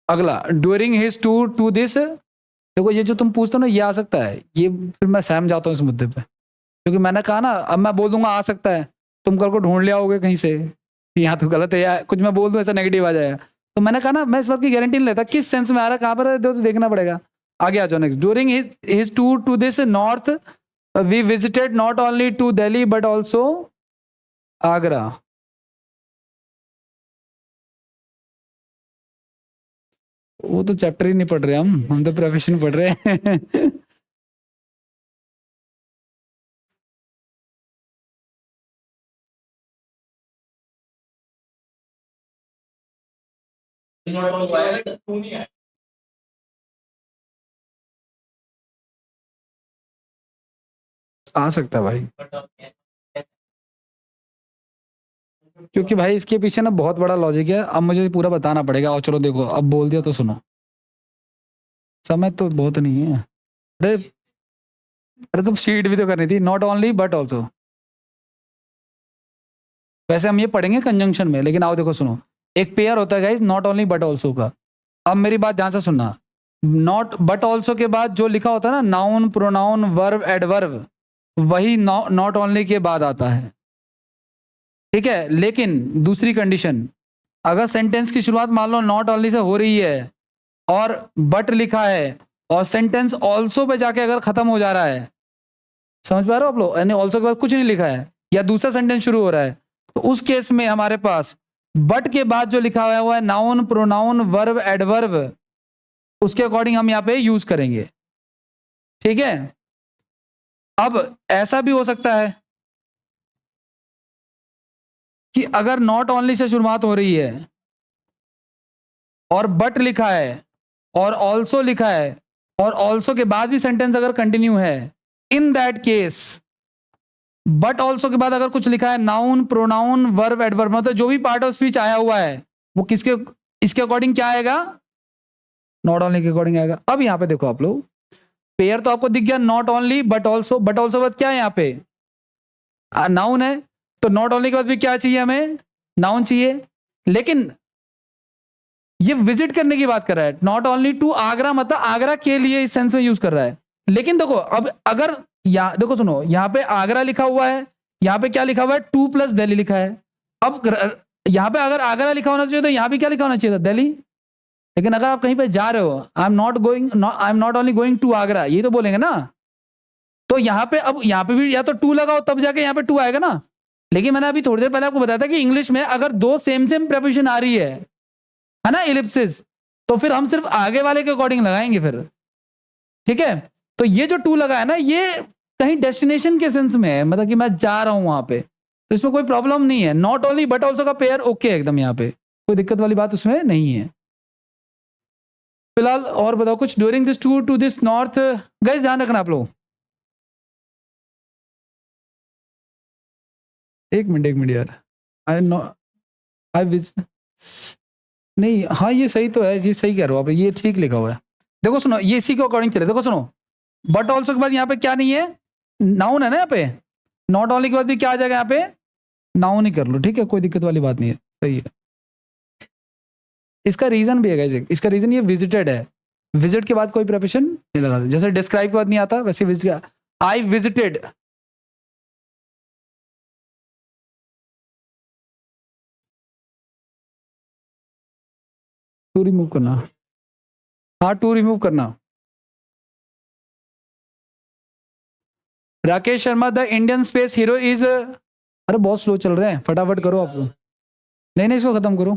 अगला, during his tour to this, देखो ये जो तुम पूछते हो ना, ये आ सकता है, ये फिर मैं सहम जाता हूँ इस मुद्दे पे, क्योंकि मैंने कहा ना, अब मैं बोल दूंगा आ सकता है, तुम कल को ढूंढ ले आओगे कहीं से, यहाँ तो गलत है, या कुछ मैं बोल दूं ऐसा नेगेटिव आ जाएगा। तो मैंने कहा ना, मैं इस बात की गारंटी नहीं लेता किस सेंस में आ रहा है, कहाँ पर है, तो देखना पड़ेगा। आगे आ जाओ next. During his tour to this north we visited not only to Delhi but also Agra. वो तो चैप्टर ही नहीं पढ़ रहे हम तो प्रोफेशन पढ़ रहे हैं। आ सकता है भाई, क्योंकि भाई इसके पीछे ना बहुत बड़ा लॉजिक है, अब मुझे पूरा बताना पड़ेगा। और चलो देखो, अब बोल दिया तो सुनो, समय तो बहुत नहीं है। अरे अरे तुम शीट भी तो करनी थी, नॉट ओनली बट ऑल्सो। वैसे हम ये पढ़ेंगे कंजंक्शन में, लेकिन आओ देखो सुनो, एक पेयर होता है guys not only but also का। अब मेरी बात ध्यान से सुनना, नॉट बट ऑल्सो के बाद जो लिखा होता है ना, नाउन, प्रोनाउन, वर्ब, एडवर्ब, वही नॉट ओनली के बाद आता है। ठीक है, लेकिन दूसरी कंडीशन, अगर सेंटेंस की शुरुआत मान लो नॉट ओनली से हो रही है और बट लिखा है, और सेंटेंस ऑल्सो पे जाके अगर खत्म हो जा रहा है, समझ पा रहे हो आप लोग, यानी ऑल्सो के बाद कुछ नहीं लिखा है, या दूसरा सेंटेंस शुरू हो रहा है, तो उस केस में हमारे पास बट के बाद जो लिखा हुआ है वो है नाउन, प्रोनाउन, वर्ब, एडवर्ब, उसके अकॉर्डिंग हम यहाँ पे यूज करेंगे। ठीक है, अब ऐसा भी हो सकता है कि अगर नॉट ओनली से शुरुआत हो रही है और बट लिखा है और ऑल्सो लिखा है, और ऑल्सो के बाद भी सेंटेंस अगर कंटिन्यू है, in that case but also के बाद अगर कुछ लिखा है, नाउन, प्रोनाउन, वर्ब, एडवर्ब, मतलब जो भी पार्ट ऑफ स्पीच आया हुआ है वो किसके, इसके अकॉर्डिंग क्या आएगा, नॉट ओनली के अकॉर्डिंग आएगा। अब यहाँ पे देखो आप लोग, पेयर तो आपको दिख गया, not only but also, but also बाद क्या है यहाँ पे, नाउन है, तो नॉट ओनली के बाद भी क्या चाहिए हमें, नाउन चाहिए। लेकिन ये विजिट करने की बात कर रहा है, नॉट ओनली टू आगरा, मतलब आगरा के लिए इस सेंस में यूज कर रहा है। लेकिन देखो, अब अगर देखो सुनो, यहाँ पे आगरा लिखा हुआ है, यहाँ पे क्या लिखा हुआ है, 2 प्लस दिल्ली लिखा है। अब यहाँ पे अगर आगरा लिखा होना चाहिए तो यहाँ भी क्या लिखा होना चाहिए था, दिल्ली। लेकिन अगर आप कहीं पे जा रहे हो, I am not only going to Agra, ये तो बोलेंगे ना। तो यहाँ पे अब यहाँ पे भी या तो 2 लगाओ तब जाके यहाँ पे 2 आएगा ना। लेकिन मैंने अभी थोड़ी देर पहले आपको बताया था कि इंग्लिश में अगर 2 सेम प्रेपोजिशन आ रही है ना, इलिप्सिस, तो फिर हम सिर्फ आगे वाले के अकॉर्डिंग लगाएंगे फिर। ठीक है, तो ये जो 2 लगा है ना, ये कहीं डेस्टिनेशन के सेंस में है, मतलब कि मैं जा रहा हूं वहां पे, तो इसमें कोई प्रॉब्लम नहीं है। नॉट ओनली बट ऑल्सो का पेयर ओके एकदम, यहाँ पे कोई दिक्कत वाली बात उसमें नहीं है। फिलहाल और बताओ कुछ। During this tour to this north, guys ध्यान रखना आप लोग, एक मिनट यार, आई नो आई विज नहीं, हाँ ये सही तो है, ये सही कह रहे हो आप, ये ठीक लिखा हुआ है। देखो सुनो, ये इसी के अकॉर्डिंग चले। देखो सुनो, बट ऑल्सो के बाद यहाँ पे क्या नहीं है, नाउन है ना यहाँ पे। नॉट ओनली के बाद भी क्या आ जाएगा यहाँ पे, नाउन ही कर लो। ठीक है, कोई दिक्कत वाली बात नहीं है, सही है। इसका रीजन भी है गाइस, इसका रीजन ये विजिटेड है। विजिट के बाद कोई प्रेपोजिशन नहीं लगाते, जैसे डिस्क्राइब के बाद नहीं आता वैसे visit, I visited. To remove करना, हाँ टू रिमूव करना। Rakesh Sharma the Indian space hero is, अरे बहुत स्लो चल रहे हैं, फटाफट करो आप लोग। नहीं इसको खत्म करो।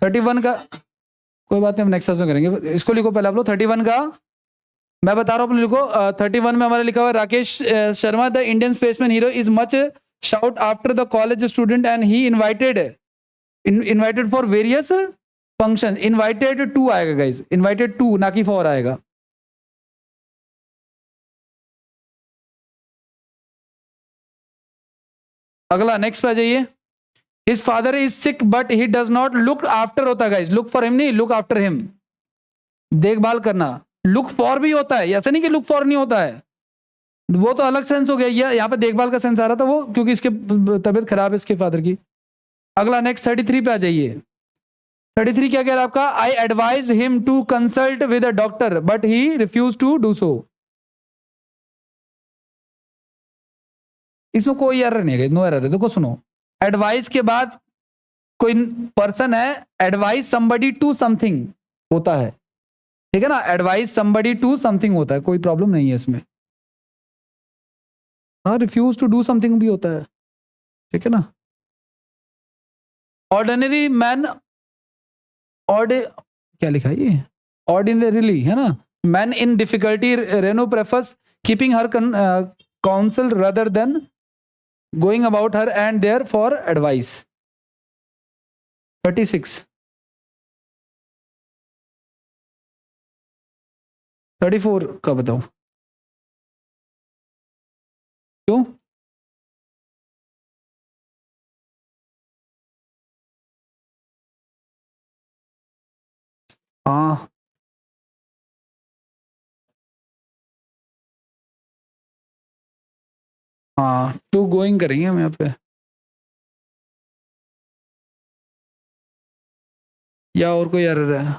31 का कोई बात नहीं, हम नेक्स्ट में करेंगे। इसको लिखो पहले आप लोग 31 का, मैं बता रहा हूँ अपने लिखो। 31 में हमारा लिखा हुआ Rakesh Sharma the Indian spaceman hero is much shout after the college student and he invited for various function. Invited to आएगा गाइस, इनवाइटेड टू ना कि फॉर आएगा। अगला नेक्स्ट पे आ जाइए। His father is sick but he does not look after होता है गाइस, लुक फॉर हिम नहीं, लुक आफ्टर हिम, देखभाल करना। लुक फॉर भी होता है, ऐसा नहीं कि लुक फॉर नहीं होता है, वो तो अलग सेंस हो गया। ये यहाँ पे देखभाल का सेंस आ रहा था वो, क्योंकि इसके तबीयत खराब है इसके फादर की। अगला नेक्स्ट 33 पे आ जाइए। 33 क्या कह रहा है आपका, I advise him to consult with a doctor but he refuse to do so. इसमें कोई एरर नहीं है, नो एरर है। देखो सुनो, एडवाइस के बाद कोई पर्सन है, एडवाइस समबडी टू समथिंग होता है, ठीक है ना, एडवाइस समबडी टू समथिंग होता है, कोई प्रॉब्लम नहीं है इसमें। हाँ रिफ्यूज टू डू समथिंग भी होता है, ठीक है ना। ऑर्डिनरी मैन, क्या लिखा है ये, ऑर्डिनरीली है ना, man in difficulty reno prefers keeping her council rather than going about her and there for advice. 36 34 का बताओ क्यों। हाँ हाँ, टू गोइंग करेंगे हम यहाँ पे, या और कोई एरर है।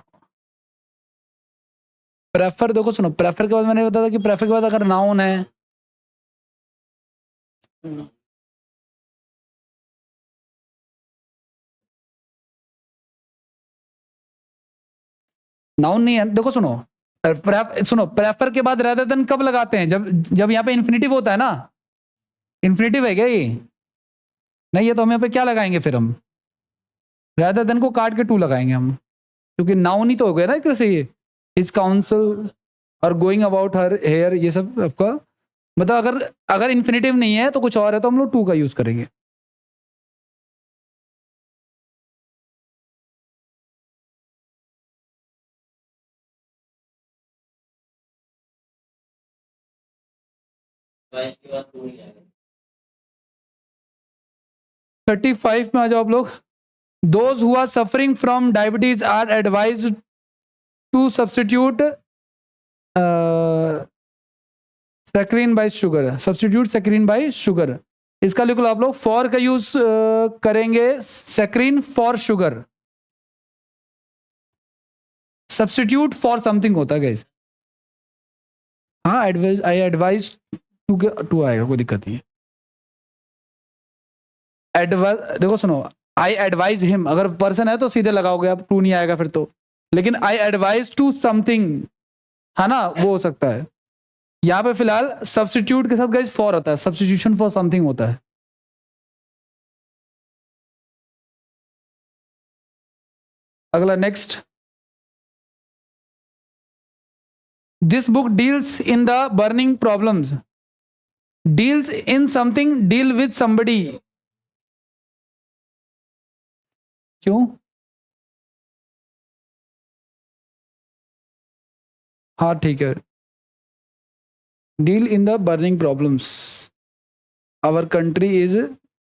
प्रेफर, देखो सुनो, प्रेफर के बाद मैंने बताया था कि प्रेफर के बाद अगर नाउन है, नाउन नहीं है। देखो सुनो, सुनो, प्रेफर के बाद रेदर देन कब लगाते हैं, जब जब यहाँ पे इन्फिनिटिव होता है ना। इन्फिनिटिव है क्या ये, नहीं है तो हम यहाँ पे क्या लगाएंगे फिर, हम रेदर देन को काट के टू लगाएंगे हम, क्योंकि नाउन ही तो हो गया ना एक तरह से ये। इस काउंसिल और गोइंग अबाउट हर हेयर, ये सब आपका मतलब, अगर अगर इन्फिनिटिव नहीं है तो कुछ और है तो हम लोग टू का यूज करेंगे। के बाद टू ही आएगा। 35 में आ जाओ आप लोग। Those who are suffering from diabetes are advised to substitute saccharine by sugar, substitute saccharine by sugar। इसका लिख लो आप लोग, फॉर का यूज करेंगे saccharin for sugar. Substitute for something होता है गाइस। हाँ एडवाइज, आई एडवाइज टू आएगा, कोई दिक्कत नहीं है। देखो सुनो, आई एडवाइज हिम, अगर पर्सन है तो सीधे लगाओगे आप, टू नहीं आएगा फिर तो। लेकिन आई एडवाइज टू समथिंग, है ना, वो हो सकता है। यहाँ पे फिलहाल सब्स्टिट्यूट के साथ गाइस फॉर होता है, सब्स्टिट्यूशन फॉर समथिंग होता है। अगला next, this book deals in the burning problems, deals in something, deal with somebody. क्यों? हाँ ठीक है, deal in the burning problems our country is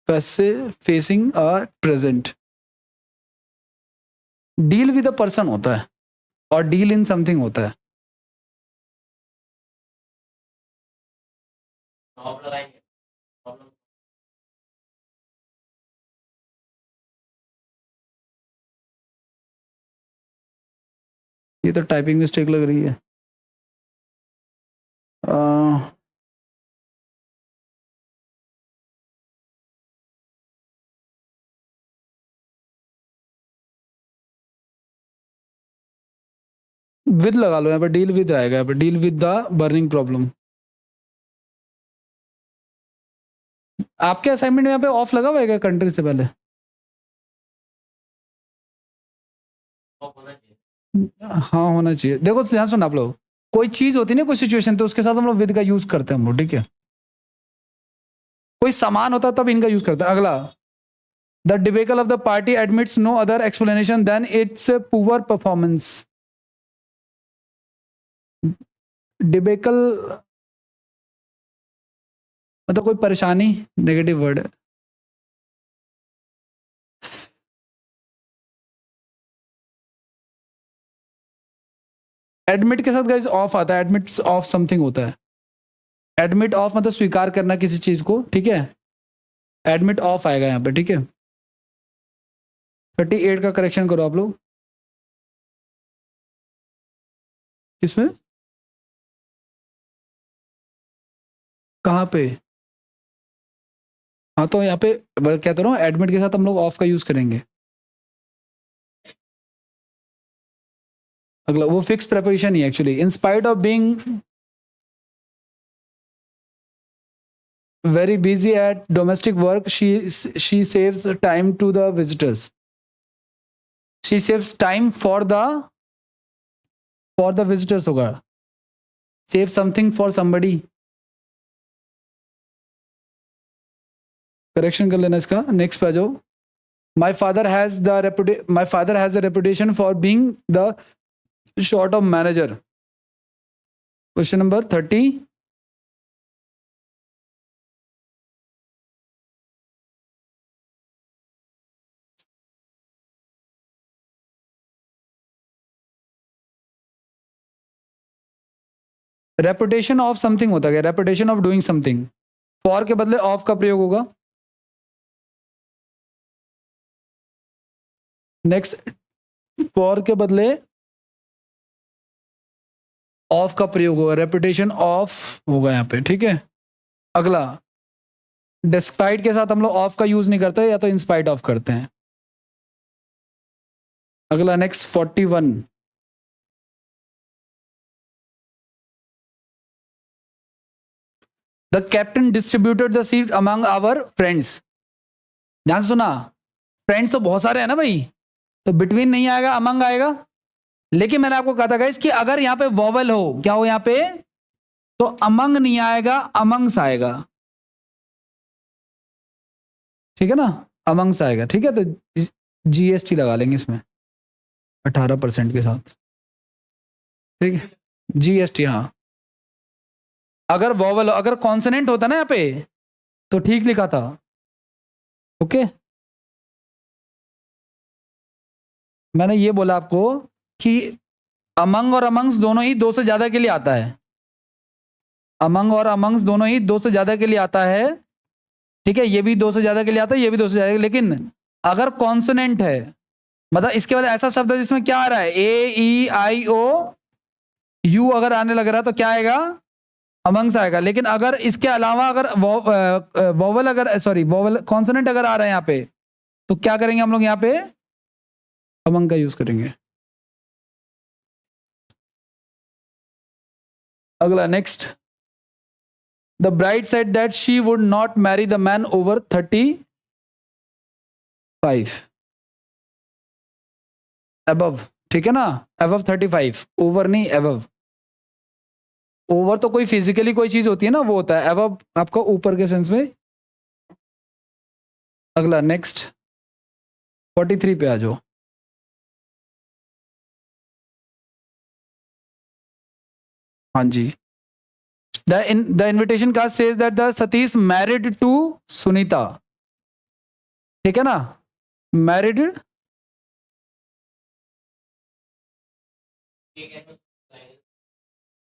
facing a present. Deal with a person होता है और डील इन समथिंग होता है। ये तो टाइपिंग मिस्टेक लग रही है। विद लगा लो यहाँ पे, डील विद आएगा यहाँ पे, deal with the burning problem. आपके असाइनमेंट में यहाँ पे ऑफ लगा हुआ है क्या कंट्री से पहले? हाँ होना चाहिए। देखो ध्यान सुन आप लोग, कोई चीज होती है ना, कोई सिचुएशन, तो उसके साथ हम लोग विद का यूज करते हैं हम लोग, ठीक है। कोई सामान होता है तब इनका यूज करते हैं। अगला, the debacle of the party admits no other explanation than its poor performance. Debacle मतलब कोई परेशानी, नेगेटिव वर्ड है। एडमिट के साथ गाइस ऑफ आता है, एडमिट्स ऑफ समथिंग होता है। एडमिट ऑफ मतलब स्वीकार करना किसी चीज को, ठीक है। एडमिट ऑफ आएगा यहाँ पे, ठीक है। 38 का करेक्शन करो आप लोग। किसमें? कहाँ पे? हाँ तो यहाँ पे कहता रहा हूँ, एडमिट के साथ हम लोग ऑफ का यूज करेंगे। अगला, वो fix preposition he actually, in spite of being very busy at domestic work, she saves time to the visitors. She saves time for the visitors होगा। Save something for somebody। Correction कर लेना इसका। Next पे आ जाओ। My father has a reputation for being the sort of manager। Question number 30। Reputation of something होता है, reputation of doing something. For के बदले ऑफ का प्रयोग होगा। नेक्स्ट, फॉर के बदले ऑफ का प्रयोग होगा, रेपुटेशन ऑफ होगा यहाँ पे, ठीक है। अगला, डिस्पाइट के साथ हम लोग ऑफ का यूज नहीं करते, या तो इंस्पाइट ऑफ करते हैं। अगला next 41, the captain distributed the seat among our friends. ध्यान सुना, फ्रेंड्स तो बहुत सारे हैं ना भाई, तो बिटवीन नहीं आएगा, अमंग आएगा। लेकिन मैंने आपको कहा था गाइस कि अगर यहाँ पे वॉवल हो, क्या हो यहाँ पे, तो अमंग नहीं आएगा, अमंग्स आएगा, ठीक है ना, अमंग्स आएगा, ठीक है। तो जीएसटी लगा लेंगे इसमें 18% के साथ, ठीक है, जीएसटी। हाँ, अगर वॉवल, अगर कॉन्सोनेंट होता ना यहाँ पे तो ठीक लिखा था, ओके। मैंने ये बोला आपको कि अमंग और अमंग्स दोनों ही 2 से ज्यादा के लिए आता है। अमंग और अमंग्स दोनों ही 2 से ज्यादा के लिए आता है, ठीक है। ये भी 2 से ज्यादा के लिए आता है, ये भी 2 से ज्यादा। लेकिन अगर कॉन्सोनेंट है, मतलब इसके बाद ऐसा शब्द है जिसमें क्या आ रहा है, ए ई आई ओ यू अगर आने लग रहा है, तो क्या आएगा, अमंग्स आएगा, लेकिन अगर इसके अलावा अगर वोवल अगर सॉरी वोवल कॉन्सोनेंट अगर आ रहा है यहाँ पे, तो क्या करेंगे हम लोग यहाँ पे अमंग का यूज करेंगे। अगला next, the bride said that she would not marry the man over 35 above, ठीक है ना, अबव 35, ओवर नहीं अबव। ओवर तो कोई फिजिकली कोई चीज होती है ना, वो होता है, अबव आपका ऊपर के सेंस में। अगला नेक्स्ट 43 पे आ जाओ। हाँ जी, the invitation card says that the Satish married to Sunita, ठीक है ना, मैरिड।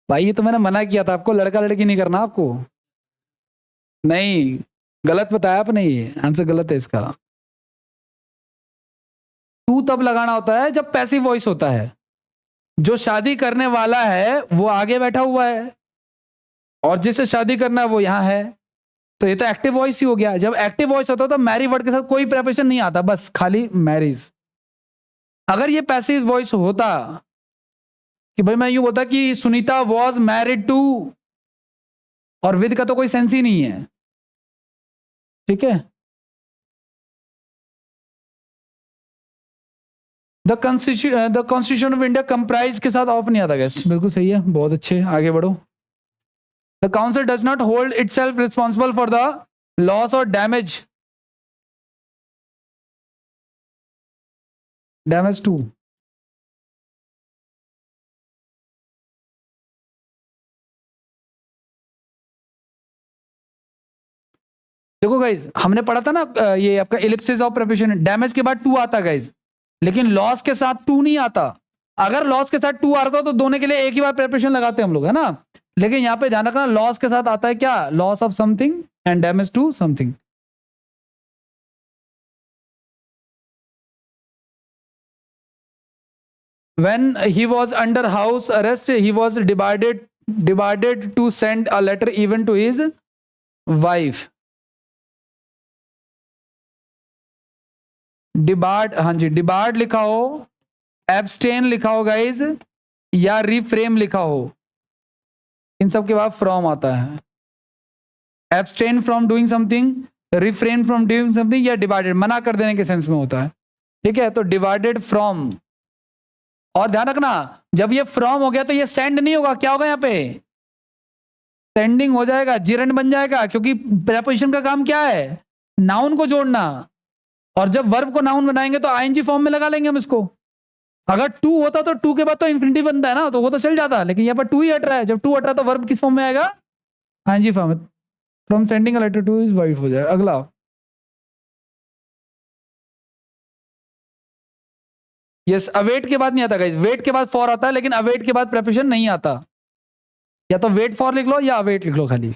भाई ये तो मैंने मना किया था आपको, लड़का लड़की नहीं करना आपको। नहीं, गलत बताया आपने, ये आंसर गलत है इसका। टू तब लगाना होता है जब पैसिव वॉइस होता है, जो शादी करने वाला है वो आगे बैठा हुआ है और जिसे शादी करना है वो यहां है, तो ये तो एक्टिव वॉइस ही हो गया। जब एक्टिव वॉइस होता है तो मैरी वर्ड के साथ कोई प्रेपोजिशन नहीं आता, बस खाली मैरिज। अगर ये पैसिव वॉइस होता कि भाई मैं यूं बोलता कि सुनीता वॉज मैरिड टू, और विद का तो कोई सेंस ही नहीं है, ठीक है। The constitution of India comprise के साथ ऑफ नहीं आता गैस, बिल्कुल सही है, बहुत अच्छे, आगे बढ़ो। The council does not hold itself responsible for the loss और डैमेज, डैमेज टू। देखो गाइज, हमने पढ़ा था ना ये आपका इलिप्सिस ऑफ प्रेपोजिशन, डैमेज के बाद टू आता गाइज, लेकिन लॉस के साथ टू नहीं आता। अगर लॉस के साथ टू आ रहा था तो दोनों के लिए एक ही बार प्रेपोजिशन लगाते हम लोग, है ना, लेकिन यहां पे ध्यान रखना लॉस के साथ आता है क्या, loss of something and damage to something. when he was under house arrest he was divided to send a letter even to his wife। Debarred, हाँ जी, डिबार्ड लिखा हो, एब्सटेन लिखा हो गाइज, या रिफ्रेम लिखा हो, इन सब के बाद फ्रॉम आता है। Abstain from doing something, refrain from doing something, या डिवाइडेड मना कर देने के सेंस में होता है, ठीक है। तो डिवाइडेड फ्रॉम, और ध्यान रखना जब ये फ्रॉम हो गया तो ये सेंड नहीं होगा, क्या होगा यहाँ पे, सेंडिंग हो जाएगा, जिरंड बन जाएगा, क्योंकि प्रेपोजिशन का काम क्या है, नाउन को जोड़ना, और जब वर्ब को नाउन बनाएंगे तो आईएनजी फॉर्म में लगा लेंगे हम इसको। अगर टू होता तो टू के बाद तो इंफिनिटिव बनता है ना, तो वो तो चल जाता, लेकिन यहाँ पर टू ही हट रहा है, जब टू हट रहा है तो वर्ब किस फॉर्म में आएगा, आईएनजी फॉर्म में। From sending a letter to is wife हो जाए। अगला यस, अवेट के बाद नहीं आता गाइस, वेट के बाद फॉर आता है, लेकिन अवेट के बाद प्रेपोजिशन नहीं आता, या तो वेट फॉर लिख लो या अवेट लिख लो खाली।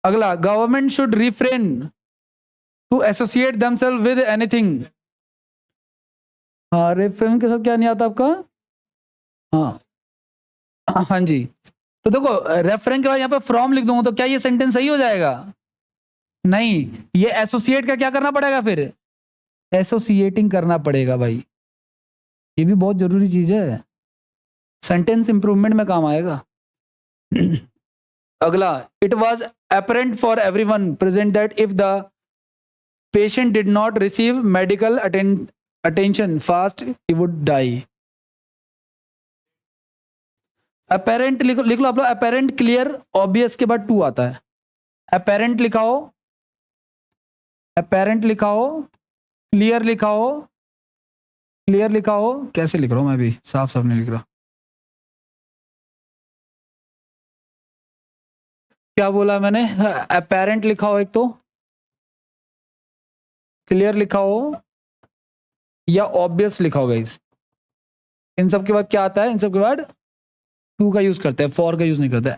अगला, government should refrain to associate themselves with anything. हाँ, रिफ्रेन के साथ क्या नहीं आता आपका, हाँ हाँ जी। तो देखो रेफरेंस के बाद यहाँ पे फ्रॉम लिख दूंगा तो क्या ये सेंटेंस सही हो जाएगा, नहीं, ये एसोसिएट का क्या करना पड़ेगा, फिर एसोसिएटिंग करना पड़ेगा भाई, ये भी बहुत जरूरी चीज है, सेंटेंस इंप्रूवमेंट में काम आएगा। अगला, it was apparent for everyone present that if the patient did not receive medical attention fast he would die। apparent लिख लो आप लोग, apparent clear obvious के बाद टू आता है, apparent लिखा हो, apparent लिखा हो, clear लिखा हो, clear लिखा हो, कैसे लिख रहा हूं मैं भी, साफ साफ नहीं लिख रहा, क्या बोला मैंने, apparent लिखा हो एक तो, क्लियर लिखा हो, या ऑब्वियस लिखा हो गाइस। इन सब के बाद क्या आता है, इन सब के बाद टू का यूज करते हैं, फॉर का यूज नहीं करते।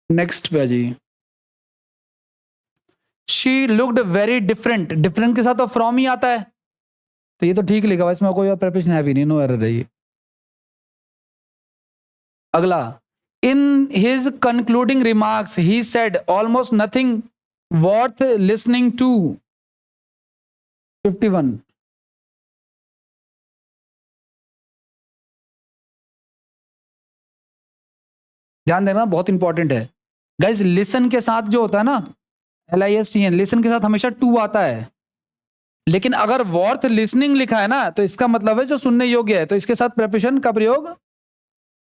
नेक्स्ट पे आ जाइए। She looked very different, different के साथ तो फ्रॉम ही आता है, तो ये तो ठीक लिखा हुआ है, इसमें कोई प्रेपोजिशन है भी नहीं, नो एरर है ये। अगला, in his concluding remarks he said almost nothing worth listening to. 51। ध्यान देना, बहुत इंपॉर्टेंट है गाइस। लिसन के साथ जो होता है ना, LISTN, लिसन के साथ हमेशा टू आता है। लेकिन अगर वर्थ लिसनिंग लिखा है ना, तो इसका मतलब है जो सुनने योग्य है, तो इसके साथ प्रेपोजिशन का प्रयोग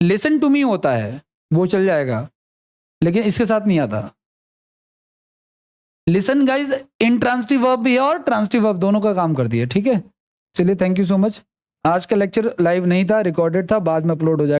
लिसन टू मी होता है, वो चल जाएगा, लेकिन इसके साथ नहीं आता। लिसन गाइज इंट्रांसिटिव वर्ब भी है और ट्रांसिटिव वर्ब, दोनों का काम करती है, ठीक है। चलिए, थैंक यू सो मच। आज का लेक्चर लाइव नहीं था, रिकॉर्डेड था, बाद में अपलोड हो जाएगा।